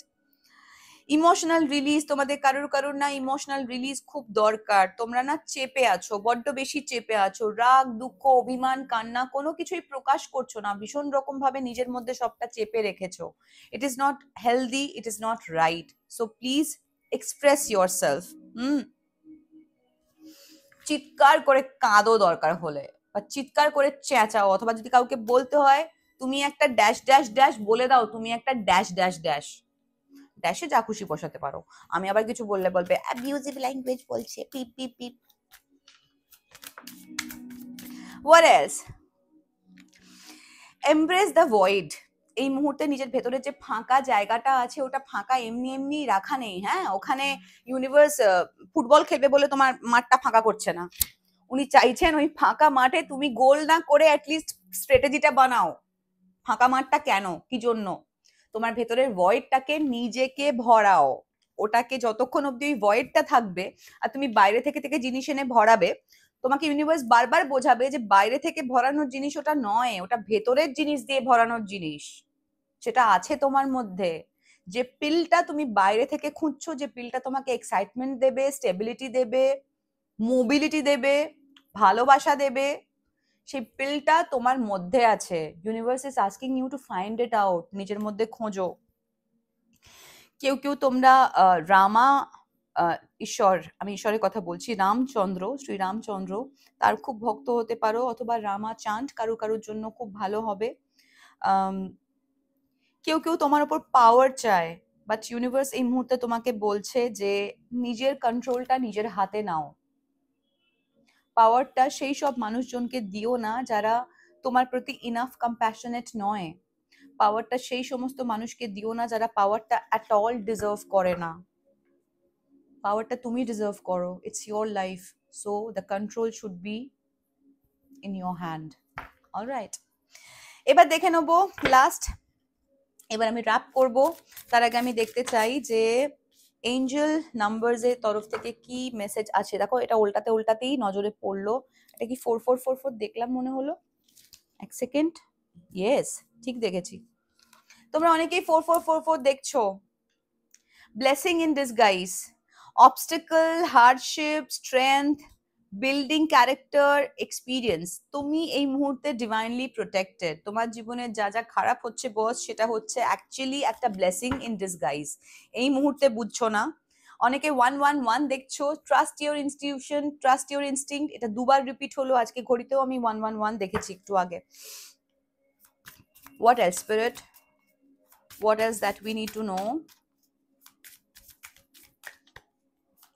ইমোশনাল রিলিজ, তোমাদের কারোর কারোর না ইমোশনাল রিলিজ খুব দরকার। তোমরা না চেপে আছো, বড্ড বেশি চেপে আছো। রাগ, দুঃখ, অভিমান, কান্না কোনো কিছুই প্রকাশ করছো না, ভীষণ রকম ভাবে নিজের মধ্যে সবটা চেপে রেখেছো। ইট is not healthy, it is not right. So please express your self. চিৎকার করে কাঁদো দরকার হলে, বা চিৎকার করে চেঁচাও, অথবা যদি কাউকে বলতে হয় তুমি একটা ড্যাশ ড্যাশ ড্যাশ বলে দাও, তুমি একটা ড্যাশ ড্যাশ ড্যাশ, ড্যাশে যা খুশি বসাতে পারো। আমি আবার কিছু বললে বলবে অ্যাবিউজিভ ল্যাঙ্গুয়েজ বলছে, peep peep peep. What else? Embrace the void. এই মুহূর্তে নিজের ভেতরে যে ফাঁকা জায়গাটা আছে, ওটা ফাঁকা এমনি এমনি রাখা নেই। হ্যাঁ, ওখানে ইউনিভার্স ফুটবল খেলবে বলে তোমার মাঠটা ফাঁকা করছে না। উনি চাইছেন ওই ফাঁকা মাঠে তুমি গোল না করে অ্যাটলিস্ট স্ট্র্যাটেজিটা বানাও। ফাঁকা মাঠটা কেন, কি জন্য? তোমার ভেতরের ভয়েডটাকে নিজেকে ভরাও। ওটাকে যতক্ষণ অব্দি ওই ভয়েডটা থাকবে আর তুমি বাইরে থেকে থেকে জিনিস এনে ভরাবে, তোমাকে ইউনিভার্স বারবার বোঝাবে যে বাইরে থেকে ভরানোর জিনিস ওটা নয়, ওটা ভেতরের জিনিস দিয়ে ভরানোর জিনিস। সেটা আছে তোমার মধ্যে। যে পিলটা তুমি বাইরে থেকে খুঁজছো, যে পিলটা তোমাকে এক্সাইটমেন্ট দেবে, স্টেবিলিটি দেবে, মোবিলিটি দেবে, ভালোবাসা দেবে, সেই পিলটা তোমার মধ্যে আছে। Universe is asking you to find it out. নিজের মধ্যে খোঁজো। কেউ কেউ তোমরা রামা, ঈশ্বর, আমি ঈশ্বরের কথা বলছি, রামচন্দ্র, শ্রী রামচন্দ্র, তার খুব ভক্ত হতে পারো, অথবা রামা চান্ট কারুর জন্য খুব ভালো হবে। কেউ কেউ তোমার উপর পাওয়ার চায়, বাট ইউনিভার্স এই মুহূর্তে তোমাকে বলছে যে নিজের কন্ট্রোলটা নিজের হাতে নাও। পাওয়ারটা সেই সব মানুষজনকে দিও না যারা তোমার প্রতি ইনাফ কম্প্যাশনেট নয়। পাওয়ারটা সেই সমস্ত মানুষকে দিও না যারা পাওয়ারটা অ্যাট অল ডিজার্ভ করে না। পাওয়ারটা তুমি ডিজার্ভ করো। It's your life, so the control should be in your hand. Alright, এবার দেখে নেবো লাস্ট। এবার আমি র্যাপ করব। তার আগে আমি দেখতে চাই যে এঞ্জেল নাম্বারস এর তরফ থেকে কি মেসেজ আছে। দেখো, এটা উল্টাতে উল্টাতেই নজরে পড়লো। এটা কি 4444 দেখলাম মনে হলো। এক সেকেন্ড। ইয়েস, ঠিক দেখেছি। তোমরা অনেকেই 4444 দেখছো। Blessing in disguise, obstacle, hardship, strength, building character, experience. তুমি এই মুহূর্তে ডিভাইনলি প্রোটেক্টেড। তোমার জীবনে যা যা খারাপ হচ্ছে বস, সেটা হচ্ছে অ্যাকচুয়ালি একটা ব্লেসিং ইন ডিসগাইজ। এই মুহূর্তে বুঝছো না। অনেকে 111 দেখছো। Trust your institution, trust your instinct, এটা দুবার রিপিট হলো আজকে ঘড়িতেও। আমি 111 দেখেছি একটু আগে। What else, Spirit? What else that we need to know?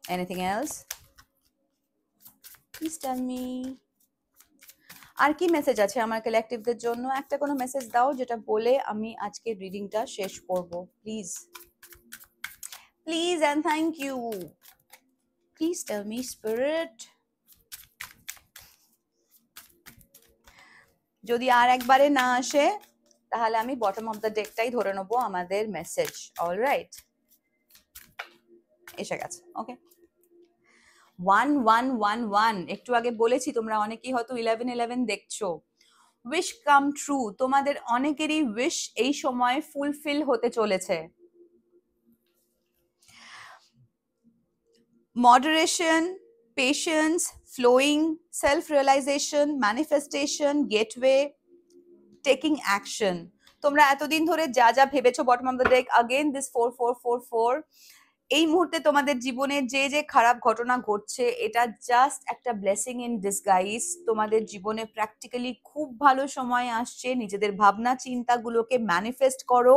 Anything else? Please tell me. আর কি মেসেজ আছে আমার কালেকটিভদের জন্য? একটা কোনো মেসেজ দাও যেটা বলে আমি আজকের রিডিংটা শেষ করব, please. Please and thank you. Please tell me, spirit. যদি আর একবারে না আসে তাহলে আমি বটম অফ দ্য ডেকটাই ধরে নেবো আমাদের মেসেজ। অলরাইট, এসে গেছে। ওকে, 1111, একটু আগে বলেছি তোমরা অনেকেই হয়তো 1111 দেখছো। উইশ কাম ট্রু, তোমাদের অনেকেরই উইশ এই সময় ফুলফিল হতে চলেছে। Moderation, patience, flowing, self-realization, manifestation, gateway, taking action. তোমরা এতদিন ধরে যা যা ভেবেছো, bottom of the deck again this 4444, এই মুহূর্তে তোমাদের জীবনে যে যে খারাপ ঘটনা ঘটছে এটা জাস্ট একটা ব্লেসিং ইন ডিসগাইজ। তোমাদের জীবনে প্র্যাকটিক্যালি খুব ভালো সময় আসছে, নিজেদের ভাবনা চিন্তাগুলোকে ম্যানিফেস্ট করো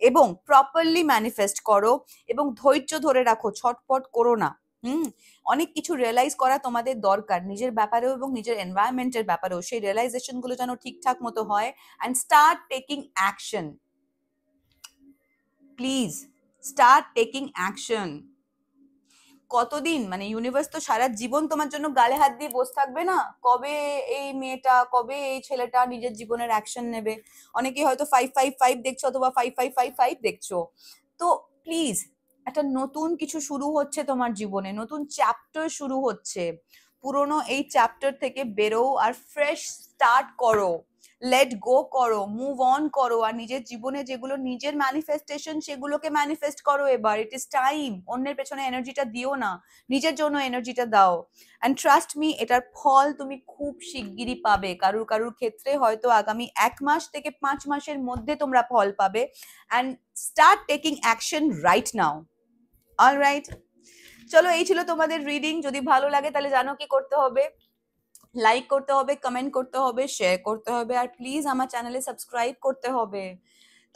এবং প্রপারলি ম্যানিফেস্ট করো এবং ধৈর্য ধরে রাখো, ছটপট করো না। অনেক কিছু রিয়েলাইজ করা তোমাদের দরকার নিজের ব্যাপারেও এবং নিজের এনভায়রনমেন্টের ব্যাপারেও, সেই রিয়েলাইজেশন গুলো যেন ঠিকঠাক মতো হয়। And start taking action, please start taking action. কতদিন মানে ইউনিভার্স তো সারা জীবন তোমার জন্য গালে হাত দিয়ে বসে থাকবে না। কবে এই মেয়েটা, কবে এই ছেলেটা নিজের জীবনের অ্যাকশন নেবে? অনেকে হয়তো 555 দেখছো অথবা 5555 দেখছো। তো প্লিজ, একটা নতুন কিছু শুরু হচ্ছে তোমার জীবনে, নতুন চ্যাপ্টার শুরু হচ্ছে। পুরোনো এই চ্যাপ্টার থেকে বেরো আর ফ্রেশ স্টার্ট করো, লেট গো করো, মুভ অন করো, আর নিজের জীবনে যেগুলো নিজের ম্যানিফেস্টেশন সেগুলোকে ম্যানিফেস্ট করো। এবার ইট ইজ টাইম। অন্যের পেছনে এনার্জিটা দিও না, নিজের জন্য এনার্জিটা দাও। অ্যান্ড ট্রাস্ট মি, এটার ফল তুমি খুব শিগগিরই পাবে। কারুর কারুর ক্ষেত্রে হয়তো আগামী 1 মাস থেকে 5 মাসের মধ্যে তোমরা ফল পাবে। And start taking action right now. Alright, চলো এই ছিল তোমাদের রিডিং। যদি ভালো লাগে তাহলে জানো কি করতে হবে, লাইক করতে হবে, কমেন্ট করতে হবে, শেয়ার করতে হবে, আর প্লিজ আমার চ্যানেলে সাবস্ক্রাইব করতে হবে।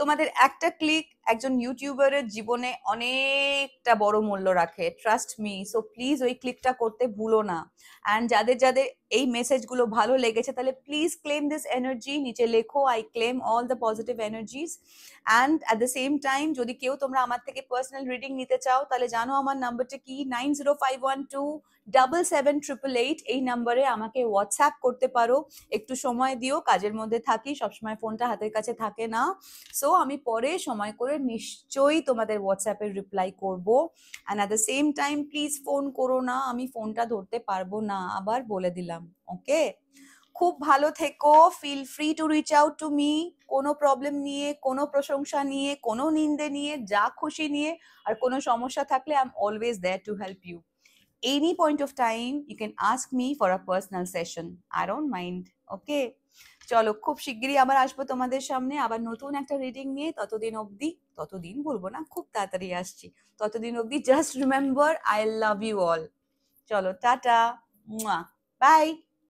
তোমাদের একটা ক্লিক একজন ইউটিউবারের জীবনে অনেকটা বড় মূল্য রাখে, ট্রাস্ট মি। সো প্লিজ ওই ক্লিকটা করতে ভুলো না। অ্যান্ড যাদের যাদের এই মেসেজগুলো ভালো লেগেছে তাহলে প্লিজ ক্লেম দিস এনার্জি, নিচে লেখো I claim all the positive এনার্জিজ। And at the same time যদি কেউ তোমরা আমার থেকে পার্সোনাল রিডিং নিতে চাও তাহলে জানো আমার নাম্বারটা কি, 9051277888। এই নাম্বারে আমাকে হোয়াটসঅ্যাপ করতে পারো। একটু সময় দিও, কাজের মধ্যে থাকি, সবসময় ফোনটা হাতের কাছে থাকে না। সো আমি পরে সময় করে নিশ্চয়ই তোমাদের হোয়াটসঅ্যাপের রিপ্লাই করবো। And at the same time please phone করো না, আমি ফোনটা ধরতে পারবো না, আবার বলে দিলাম। ওকে, খুব ভালো থেকো, feel free to reach out to me, কোনো প্রবলেম নিয়ে, কোনো প্রশংসা নিয়ে, কোনো নিন্দে নিয়ে, যা খুশি নিয়ে। আর কোনো সমস্যা থাকলে I am always there to help you. Any point of time you can ask me for a personal session, I don't mind. ওকে, চলো খুব শিগগিরই আবার আসবো তোমাদের সামনে আবার নতুন একটা রিডিং নিয়ে। ততদিন অবধি, ততদিন বলবো না, খুব তাড়াতাড়ি আসছি। ততদিন অবধি just remember I love you all. চলো টাটা, বাই।